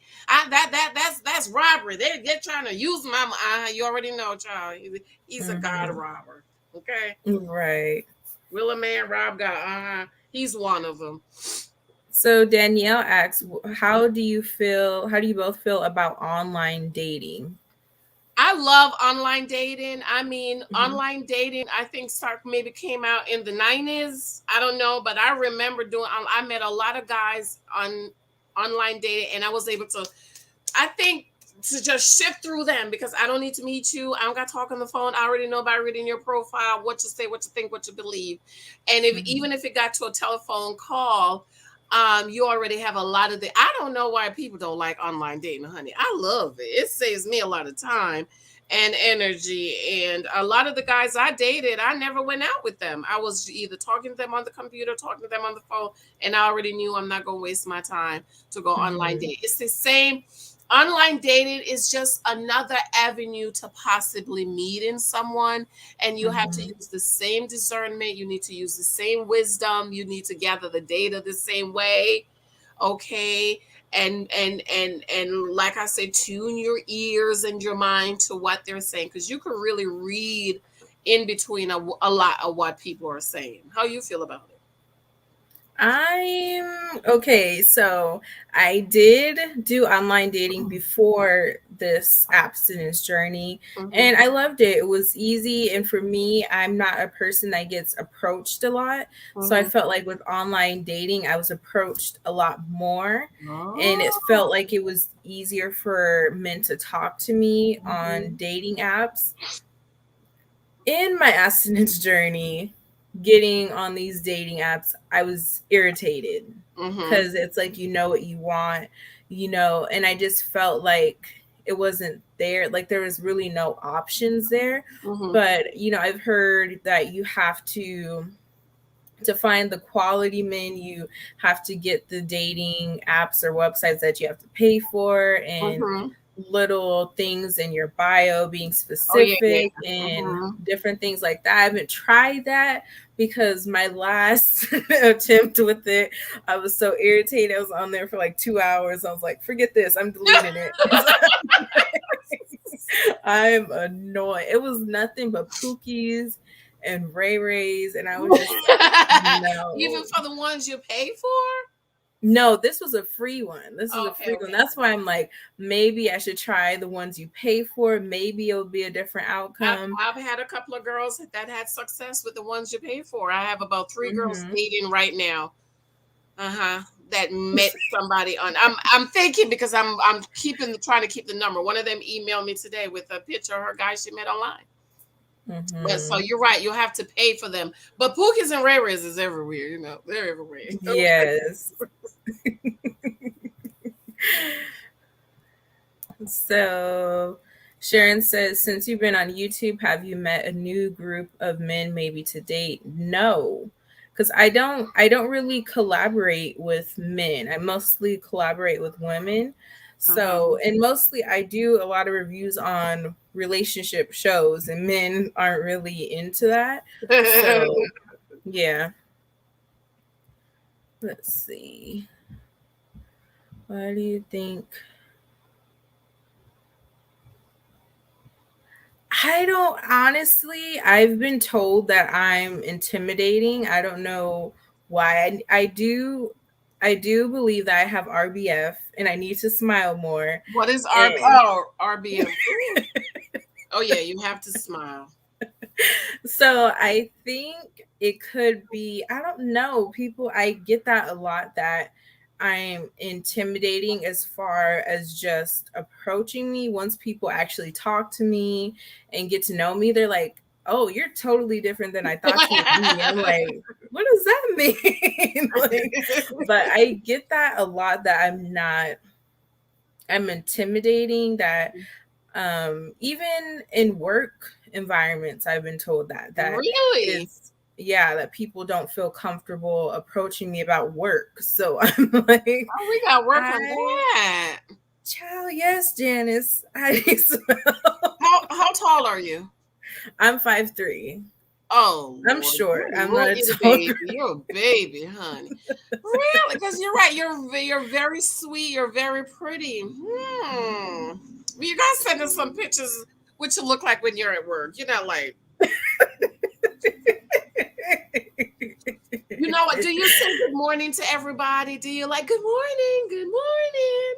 That's robbery. They're trying to use my. You already know, child. He's a God mhm. robber. Okay, Right. will a man rob God? He's one of them. So Danielle asks, how do you both feel about online dating? I love online dating. I mean, Mhm, online dating, I think start maybe came out in the 90s. I don't know, but I remember doing I met a lot of guys on online dating, and I was able to I think to just shift through them because I don't need to meet you. I don't got to talk on the phone. I already know by reading your profile what you say, what you think, what you believe. And if mhm, even if it got to a telephone call, you already have a lot of the. I don't know why people don't like online dating, honey. I love it. It saves me a lot of time and energy. And a lot of the guys I dated, I never went out with them. I was either talking to them on the computer, talking to them on the phone, and I already knew I'm not going to waste my time to go online mhm, date. It's the same. Online dating is just another avenue to possibly meeting someone, and you have to mhm. use the same discernment. You need to use the same wisdom. You need to gather the data the same way, okay? And like I said, tune your ears and your mind to what they're saying because you can really read in between a lot of what people are saying. How you feel about it? I'm okay. So I did do online dating before this abstinence journey, Mm-hmm, and I loved it. It was easy. And for me, I'm not a person that gets approached a lot. So I mm-hmm. felt like with online dating, I was approached a lot more. And it Oh. felt like it was easier for men to talk to me on Mm-hmm, dating apps. In my abstinence journey, getting on these dating apps, I was irritated mm-hmm, because it's like, you know what you want, and I just felt like it wasn't there. Like there was really no options there. mm-hmm, But, I've heard that you have to find the quality men, you have to get the dating apps or websites that you have to pay for, and mm-hmm. little things in your bio being Oh yeah, yeah. specific and Mm-hmm. different things like that. I haven't tried that because my last attempt with it, I was so irritated. I was on there for like 2 hours. I was like, forget this, I'm deleting it. I'm annoyed. It was nothing but Pookies and Ray Rays, and I was just like, Even no. for the ones you pay for? No, this was a free one. This is a Okay, free one. okay. That's why I'm like, maybe I should try the ones you pay for. Maybe it'll be a different I've, outcome. I've had a couple of girls that had success with the ones you pay for. I have about three girls Hmm. dating right now. Uh-huh. that met somebody on. I'm thinking because I'm trying to keep the number. One of them emailed me today with a picture of her guy she met online. But so you're right, you'll have to pay for them. But Pookies and Rares is everywhere, you know. They're everywhere. Yes. So Sharon says, since you've been on YouTube, have you met a new group of men maybe to date? No. Because I don't really collaborate with men. I mostly collaborate with women. So, and mostly I do a lot of reviews on relationship shows, and men aren't really into that. So, yeah. Let's see. Why do you think? I don't honestly, I've been told that I'm intimidating. I don't know why. I do believe that I have RBF and I need to smile more. What is And RBM? Oh yeah, you have to smile. so I think it could be, I don't know, people, I get that a lot, that I'm intimidating as far as just approaching me. Once people actually talk to me and get to know me, they're like, oh, you're totally different than I thought you would be. I'm like, what does that mean? Like, but I get that a lot, that I'm intimidating, that even in work environments, I've been told that Really? is, yeah, that people don't feel comfortable approaching me about work. So I'm like, Oh, we got work on I that. child, yes, Janice. I How tall are you? I'm 5'3". Oh I'm Lord, short. you're a I'm not a little tall baby. girl. You're a baby, honey. Really? Because you're right. You're very sweet. You're very pretty. Well, you guys send us some pictures what you look like when you're at work. You're not like, you know what? Do you say good morning to everybody? Do you like good morning? Good morning.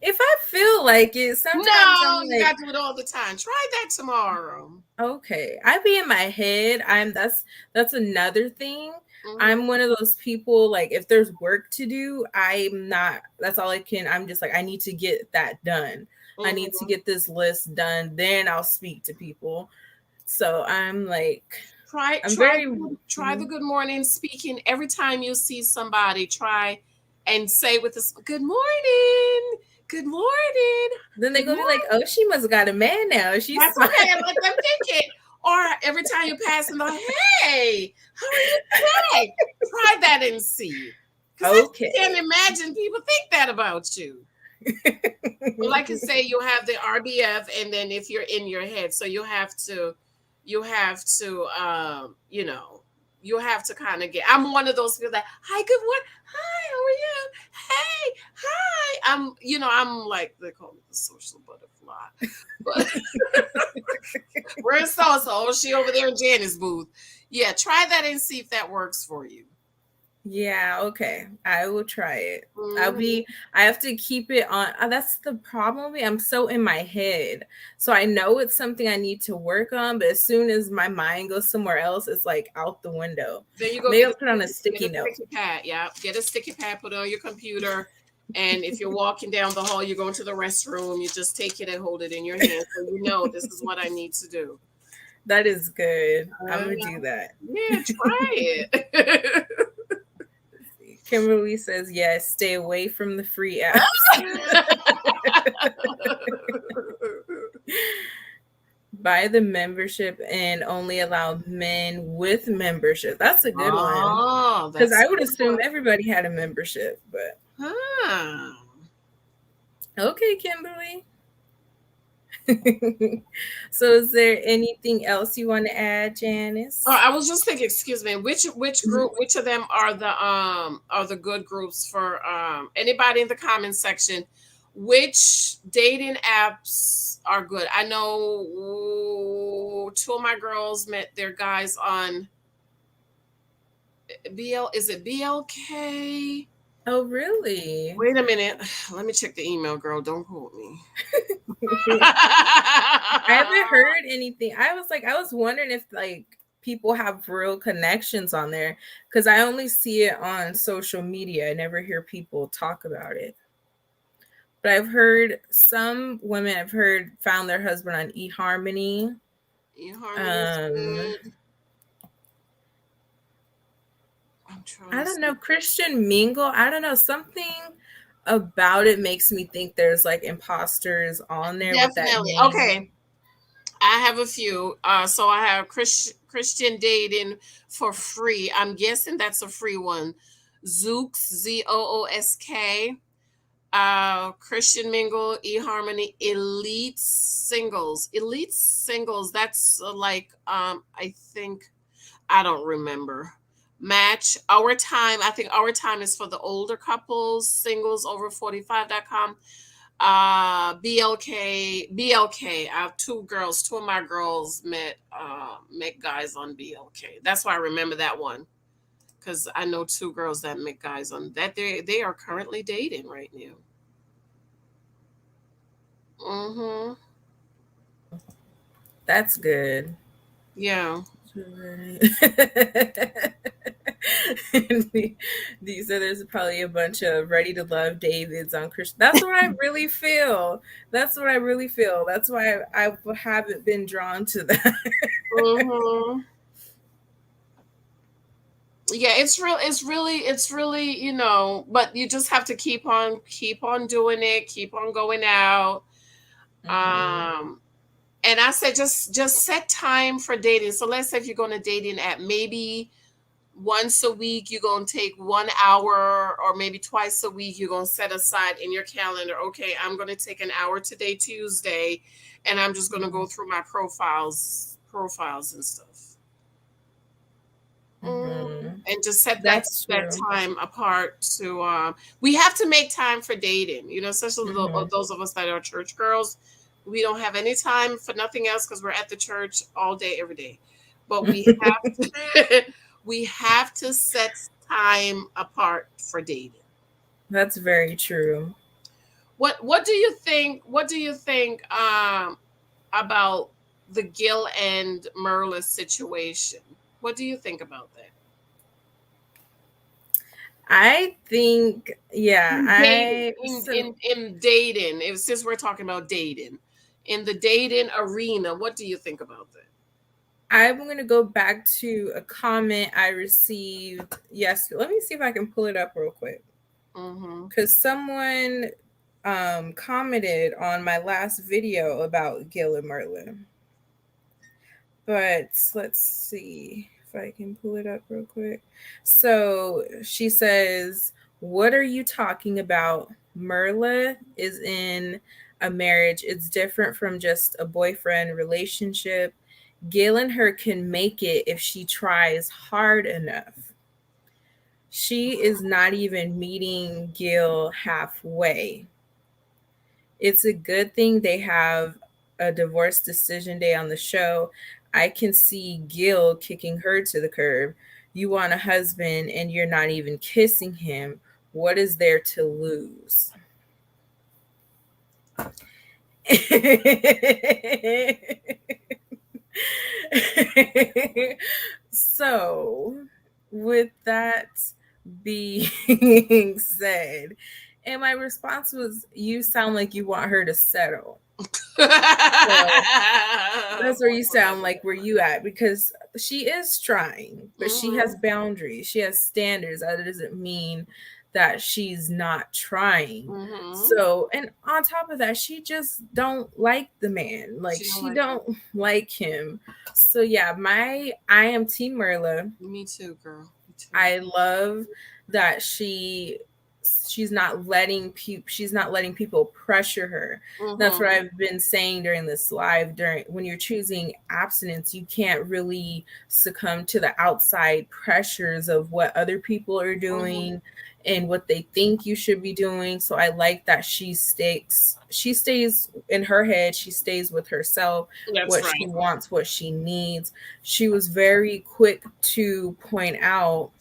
If I feel like it, sometimes I'm No, you like, gotta do it all the time. Try that tomorrow. okay, I be in my head. That's another thing. I'm Mm-hmm. one of those people, like, if there's work to do, I'm not, that's all I can, I'm just like, I need to get that done. I need to Mm-hmm. get this list done, then I'll speak to people. So I'm like, Try I'm try very, try the good morning speaking every time you see somebody. Try and say with this good morning, good morning, then they good gonna be like, morning. oh, she must have got a man now. She's That's smart. okay. And let them think it. Or every time you pass them, like, hey, how are you today? Try that and see. Because I just can't Okay. imagine people think that about you. Well, like I say, you have the RBF, and then if you're in your head, so you know, you have to kind of get. I'm one of those people that, hi, good morning, hi, how are you? Hey, hi. I'm like they call me the social butterfly, but where's so so? Oh, she over there in Janice's booth. Yeah, try that and see if that works for you. Yeah, okay. I will try it. Mhm. I have to keep it on. That's the problem with me. I'm so in my head. So I know it's something I need to work on, but as soon as my mind goes somewhere else, it's like out the window. There you go. Maybe I'll put on a Get sticky a note. sticky pad. Yeah, get a sticky pad. Put it on your computer. And if you're walking down the hall, you're going to the restroom. You just take it and hold it in your hand, so you know this is what I need to do. That is good. I'm Uh, gonna do that. yeah, try it. Kimberly says yes, stay away from the free apps. Buy the membership and only allow men with membership. That's a good one. Oh, Because that's I a would good assume one. everybody had a membership, but Huh. okay, Kimberly. So is there anything else you want to add, Oh, Janice? I was just thinking, excuse me, which group, which of them are the good groups for anybody in the comment section? Which dating apps are good? I know two of my girls met their guys on is it BLK? Oh, really? Wait a minute. Let me check the email, girl. Don't quote me. I haven't heard anything. I was wondering if, like, people have real connections on there, because I only see it on social media. I never hear people talk about it. But I've heard some women I've heard found their husband on eHarmony. eHarmony's Um, good. I'm trying I to don't know, see. Christian Mingle. I don't know, something about it makes me think there's like imposters on there with that Definitely. name. Okay. I have a few. So I have Christian dating for free. I'm guessing that's a free one. Zooks, Zoosk. Christian Mingle, eHarmony, Elite Singles. That's I think, I don't remember. Match Our Time. I think Our Time is for the older couples, singles over 45.com. BLK. I have two of my girls met guys on BLK. That's why I remember that one, because I know two girls that met guys on that. They are currently dating right now. Mm-hmm. That's good. Yeah. These so there's probably a bunch of ready to love Davids on Christian. That's what I really feel. That's what I really feel. That's why I haven't been drawn to that. Mm-hmm. Yeah, it's really, but you just have to keep on doing it, keep on going out. Hmm. Um and I said just set time for dating. So let's say if you're going to dating at maybe once a week, you're going to take 1 hour, or maybe twice a week, you're going to set aside in your calendar, okay, I'm going to take an hour today, Tuesday, and I'm just going to go through my profiles and stuff. Hmm. And just set That's that true. time apart to we have to make time for dating, especially Hmm. those of us that are church girls. We don't have any time for nothing else because we're at the church all day every day, but we have to we have to set time apart for dating. That's very true. What do you think, about the Gil and Merla situation? What do you think about that? I think, yeah, Dating, I so in dating, since we're talking about dating, in the dating arena, what do you think about that? I'm going to go back to a comment I received yesterday. Let me see if I can pull it up real quick. Mm-hmm. Because someone commented on my last video about Gil and Merlin. But let's see if I can pull it up real quick. So she says, "What are you talking about? Merla is in a marriage. It's different from just a boyfriend relationship. Gail and her can make it if she tries hard enough. She is not even meeting Gil halfway. It's a good thing they have a divorce decision day on the show. I can see Gil kicking her to the curb. You want a husband and you're not even kissing him. What is there to lose?" So, with that being said, and my response was, "You sound like you want her to settle." So that's where you sound like where you at, because she is trying, but she has Mm-hmm. boundaries. She has standards. That doesn't mean that she's not trying. Mm-hmm. So, and on top of that, she just don't like the man. Like She don't she like him. don't like him. So yeah, I am Team Merla. Me too, girl. Me too. I love that she's not letting people pressure her. That's what Mm-hmm. I've been saying during this live. During when you're choosing abstinence, you can't really succumb to the outside pressures of what other people are Mm-hmm. doing and what they think you should be doing. So I like that she stays in her head, she stays with herself, That's what she right. wants, what she needs. She was very quick to point out,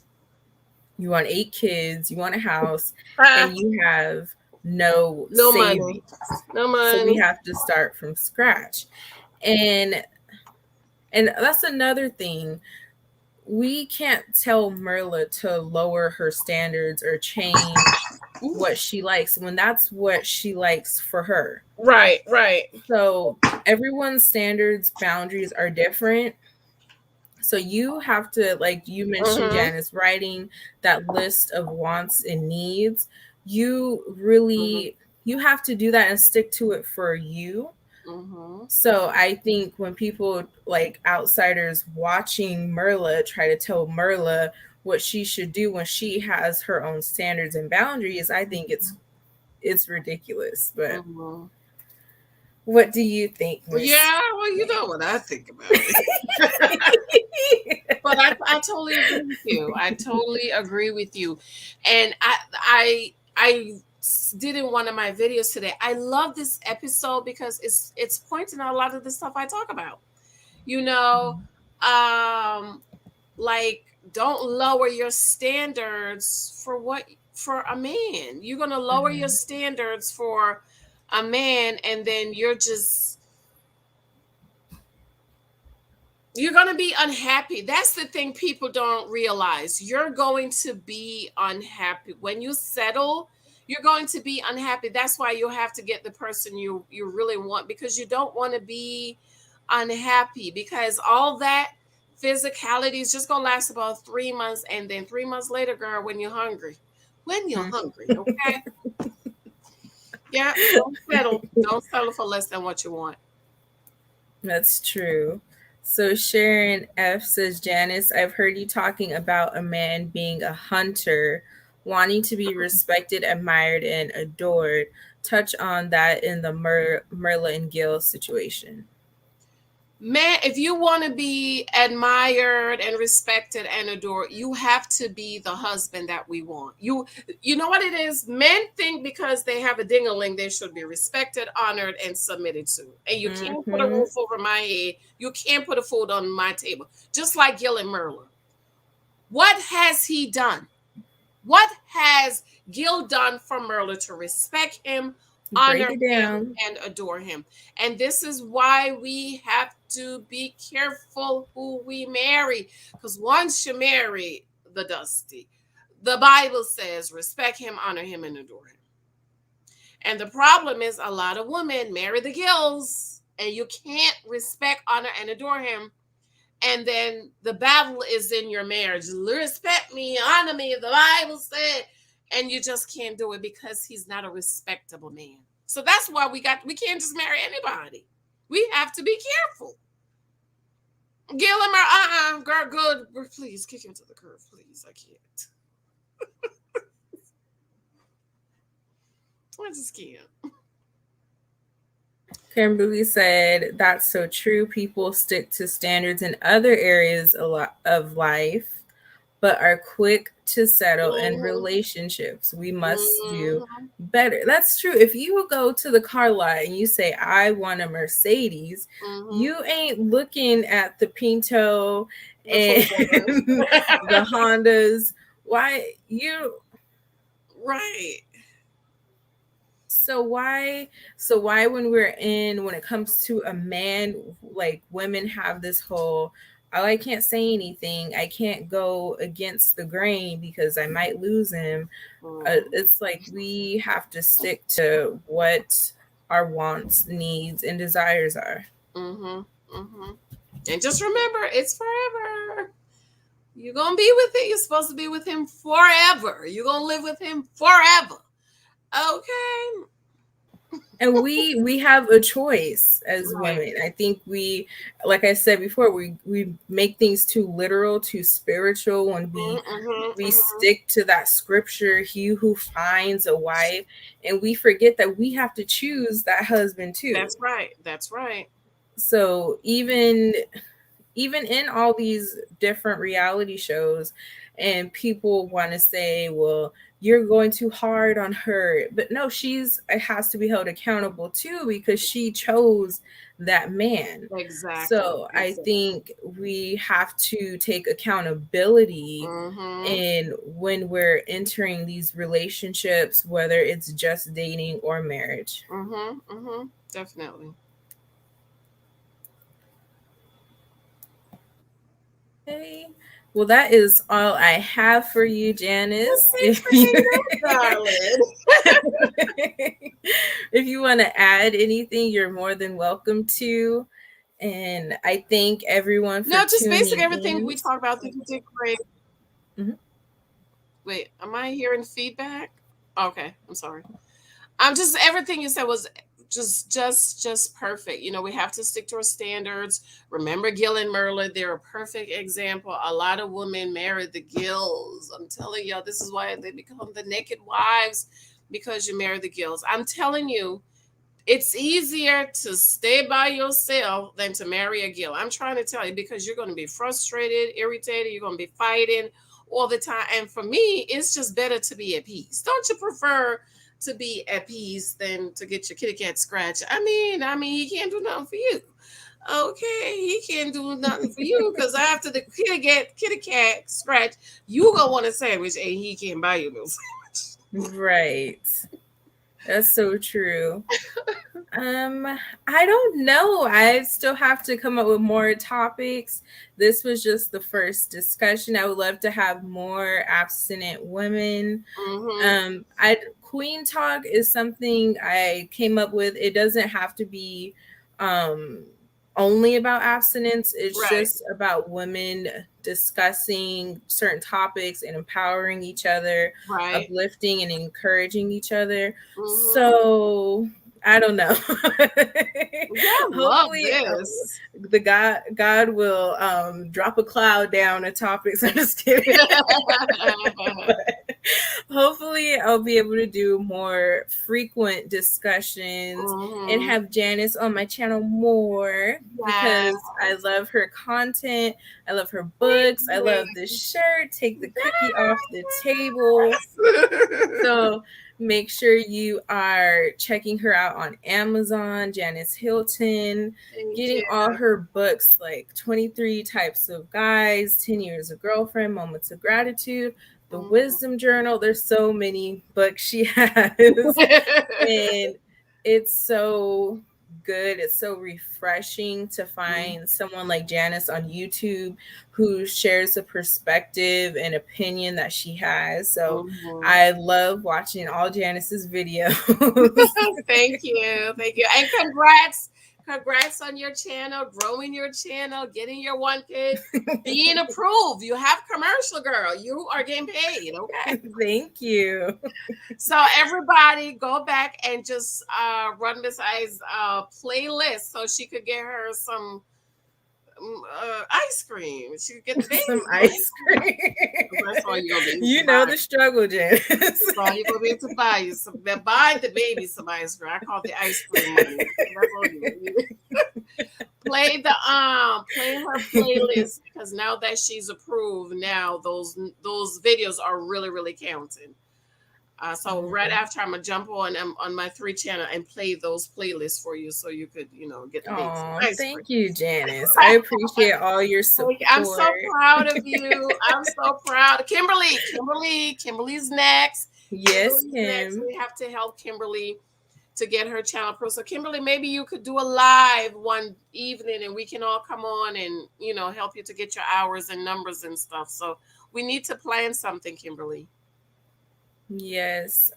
you want 8 kids, you want a house, Ah, and you have no no money. savings. No So we money. have to start from scratch. And And that's another thing. We can't tell Merla to lower her standards or change what she likes when that's what she likes for her. Right, right. So everyone's standards, boundaries are different. So you have to, like you mentioned, Mm-hmm. Janice, writing that list of wants and needs. You Mm-hmm. really, you have to do that and stick to it for you. Mm-hmm. So I think when people, like outsiders watching Merla, try to tell Merla what she should do when she has her own standards and boundaries, I think it's ridiculous. But Mm-hmm. what do you think, Well, Miss? yeah, well, you know what I think about it. But I totally agree with you. I totally agree with you. And I did in one of my videos today. I love this episode because it's pointing out a lot of the stuff I talk about. You know, um like, don't lower your standards for what, for a man. You're going to lower your Mhm. standards for a man, and then you're going to be unhappy. That's the thing people don't realize. You're going to be unhappy when you settle. You're going to be unhappy. That's why you have to get the person you really want, because you don't want to be unhappy, because all that physicality is just going to last about 3 months, and then 3 months later, girl, when you're Mhm. hungry, okay? Yeah, don't settle. Don't settle for less than what you want. That's true. So Sharon F says, Janice, I've heard you talking about a man being a hunter, wanting to be respected, admired, and adored. Touch on that in the Merla and Gil situation. Man, if you want to be admired and respected and adored, you have to be the husband that we want. You know what it is? Men think because they have a ding-a-ling, they should be respected, honored, and submitted to. And you can't put a Mm-hmm. roof over my head. You can't put a food on my table. Just like Gil and Merlin. What has he done? What has Gil done for Merlin to respect him, Break honor it him, down. and adore him? And this is why we have to be careful who we marry. Because once you marry the Dusty, the Bible says respect him, honor him, and adore him. And the problem is a lot of women marry the Gills, and you can't respect, honor, and adore him, and then the battle is in your marriage. Respect me, honor me, the Bible said, and you just can't do it because he's not a respectable man. So that's why we can't just marry anybody. We have to be careful. Gillimer, girl, good. Please kick him to the curb, please. I can't. I just can't. Kimberly said, that's so true. People stick to standards in other areas of life, but are quick to settle in Mm-hmm. relationships. We must do Mm-hmm. better. That's true. If you go to the car lot and you say, I want a Mercedes, Mm-hmm. you ain't looking at the Pinto The and four-wheelers. the Hondas. Why you Right. so why when it comes to a man, like women have this whole, oh, I can't say anything, I can't go against the grain because I might lose him. Mm-hmm. It's like we have to stick to what our wants, needs, and desires are. Mm-hmm. Mm-hmm. And just remember, it's forever. You're gonna be with it. You're supposed to be with him forever. You're gonna live with him forever. Okay. And we have a choice as Right. women. I think we, like I said before, we make things too literal, too spiritual when Mm-hmm, we mm-hmm. stick to that scripture, he who finds a wife, and we forget that we have to choose that husband too. That's right. That's right. So even in all these different reality shows, and people want to say, well, you're going too hard on her, but no, she's it has to be held accountable too because she chose that man. Exactly. So I Exactly. think we have to take accountability Mm-hmm. in when we're entering these relationships, whether it's just dating or marriage. Mm-hmm. Mm-hmm. Definitely. Okay. Well, that is all I have for you, Well, Janice. thanks for hanging out, darling. If you want to add anything, you're more than welcome to. And I thank everyone for No, just basic tuning everything in. we talked about. I think you did great. Mhm. Wait, am I hearing feedback? Okay, I'm sorry. Just everything you said was just perfect. You know, we have to stick to our standards. Remember Gil and Merla, they're a perfect example. A lot of women marry the Gills. I'm telling you, this is why they become the naked wives, because you marry the Gills. I'm telling you, it's easier to stay by yourself than to marry a Gil. I'm trying to tell you, because you're going to be frustrated, irritated, you're going to be fighting all the time. And for me, it's just better to be at peace. Don't you prefer to be at peace than to get your kitty cat scratched? I mean, he can't do nothing for you. Okay, he can't do nothing for you, because after the kitty cat scratch, you gonna want a sandwich, and he can't buy you no sandwich. Right. That's so true. I don't know. I still have to come up with more topics. This was just the first discussion. I would love to have more abstinent women. Mm-hmm. I Queen Talk is something I came up with. It doesn't have to be um only about abstinence. It's Right, just about women discussing certain topics and empowering each other, right. uplifting and encouraging each other. Mm-hmm. So I don't know. Yeah, I love Hopefully, this. the God will drop a cloud down of topics. I'm just kidding. But hopefully, I'll be able to do more frequent discussions and Hmm. have Janice on my channel more Yeah. because I love her content. I love her Thank books. I you. love this shirt. Take the cookie off the table. Yes. So make sure you are checking her out on Amazon, Janice Hylton, Thank getting you. all her books like 23 Types of Guys, 10 Years of Girlfriend, Moments of Gratitude, The Mhm. Wisdom Journal. There's so many books she has. And it's so good. It's so refreshing to find someone like Janice on YouTube who shares the perspective and opinion that she has. So Mhm. I love watching all Janice's videos. Thank you. Thank you. And congrats. Congrats on your channel, growing your channel, getting your 1K, being approved. You have commercial, girl. You are getting paid. Okay. Thank you. So everybody go back and just run Miss I's playlist so she could get her some ice cream. She could get the Some babies some ice ice cream. cream. That's all you're gonna be able to You know buy. the struggle, Janice. That's all you're gonna be able to buy. You some buy the baby some ice cream. I call it the ice cream money. That's all you're gonna need. Play her playlist, because now that she's approved, now those videos are really counting. So right after, I'm gonna jump on my 3 channel and play those playlists for you, so you could get the baby some Oh, ice cream. thank you, Janice. I appreciate all your I'm support. so proud of you. I'm so proud. Kimberly's next. Yes, Kimberly's next. Kim. We have to help Kimberly to get her channel pro. So Kimberly, maybe you could do a live one evening, and we can all come on and help you to get your hours and numbers and stuff. So we need to plan something, Kimberly. Yes.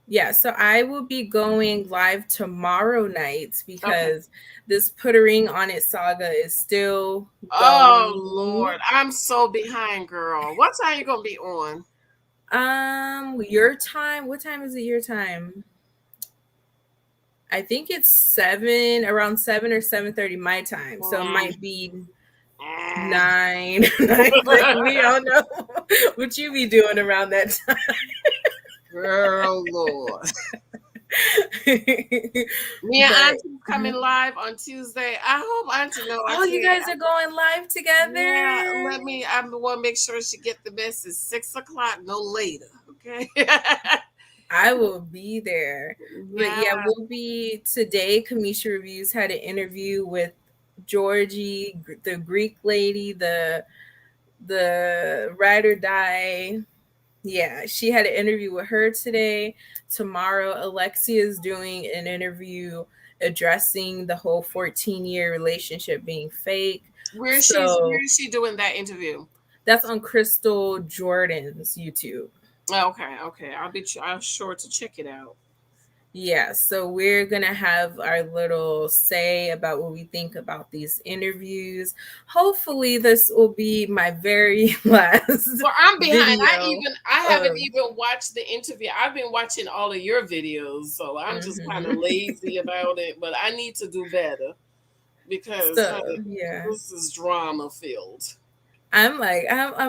Yeah, so I will be going live tomorrow night Okay. because this Puttering on It saga is still Oh going. Lord, I'm so behind, girl. What time you gonna be on? Your time. What time is it? Your time? I think it's around 7 or 7:30 my time. So it Mm. might be Mm. 9, 9:30. We all know what you be doing around that time. Girl, Lord. Me and But Auntie coming live on Tuesday. I hope Auntie know I oh, you can't. guys are going live Yeah, together. I want to make sure she get the message 6 o'clock, no later. Okay. I will be there. But yeah, Yeah. we'll be today. Kamisha Reviews had an interview with Georgie, the Greek lady, the ride or die. Yeah, she had an interview with her today. Tomorrow, Alexia is doing an interview addressing the whole 14-year relationship being fake. Where So is she doing that interview? that's on Crystal Jordan's YouTube. Okay. I'll sure to check it out. Yeah, so we're gonna have our little say about what we think about these interviews. Hopefully, this will be my very last Well, I'm behind. video. I haven't Of, even watched the interview. I've been watching all of your videos, so I'm just kind of mhm. lazy about it. But I need to do better because, So honey, yeah, this is drama filled. I'm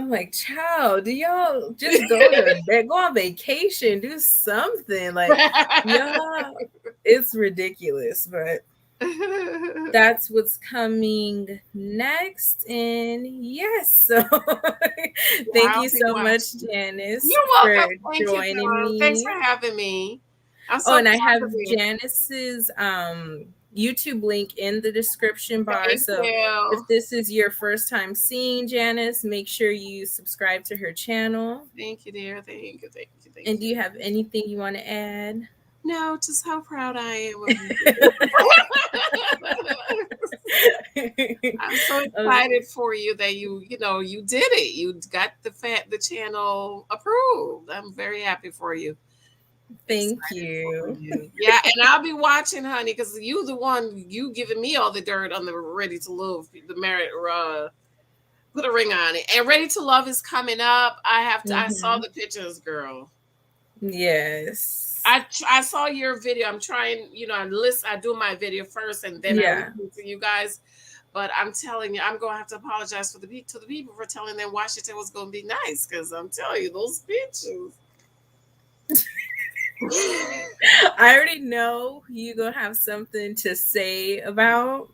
like, child, do y'all just go on vacation, do something like y'all? It's ridiculous, but that's what's coming next. And yes, so thank I'll you be so much, watching. Janice, You're for welcome. Thank you, joining girl. Thanks for me. having me. I'm Oh, so and I glad to have be. Janice's YouTube link in the description bar. Thank So if you. this is your first time seeing Janice, make sure you subscribe to her channel. Thank you, dear. Thank you. Thank you. And Thank do you. you have anything you want to add? No, just how proud I am of you. I'm so Oh, excited for you that you did it. You got the channel approved. I'm very happy for you. thank Excited for you. you. Yeah, and I'll be watching, honey, because you the one you giving me all the dirt on the Ready to Love, the merit put a ring on it. And Ready to Love is coming up. I saw Mhm. the pictures, girl. Yes. I saw your video. I'm trying, I do my video first and then I Yeah. listen to you guys. But I'm telling you, I'm gonna have to apologize to the people for telling them Washington was gonna be nice because I'm telling you, those pictures. I already know you gonna have something to say about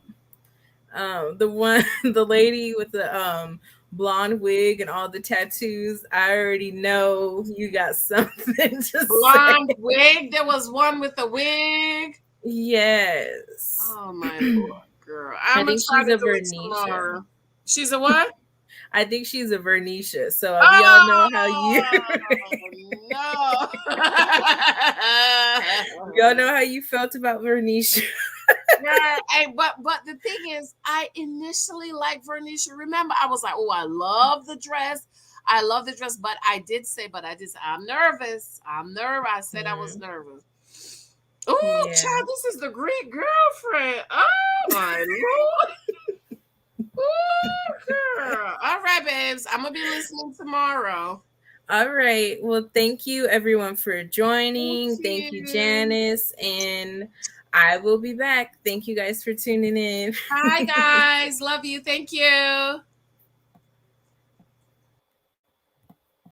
the lady with the blonde wig and all the tattoos. I already know you got something to say. Blonde wig. There was one with a wig. Yes. Oh my lord, girl! I I'm gonna think try she's to a do it Vernisha. tomorrow. She's a what? I think she's a Vernisha. So we all know how you Oh no! we all know how you felt about Vernisha. Yeah, hey, but the thing is, I initially liked Vernisha. Remember, I was like, "Oh, I love the dress. I love the dress." But I did say, I'm nervous. I'm nervous. I said I was Mm, nervous. Oh, yeah. child, this is the Greek girlfriend. Oh my lord. Ooh, girl. All right, babes. I'm gonna be listening tomorrow. All right. Well, thank you everyone for Thank joining. Thank you, you. Janice. And I will be back. Thank you guys for tuning in. Bye, guys. Love you. Thank you.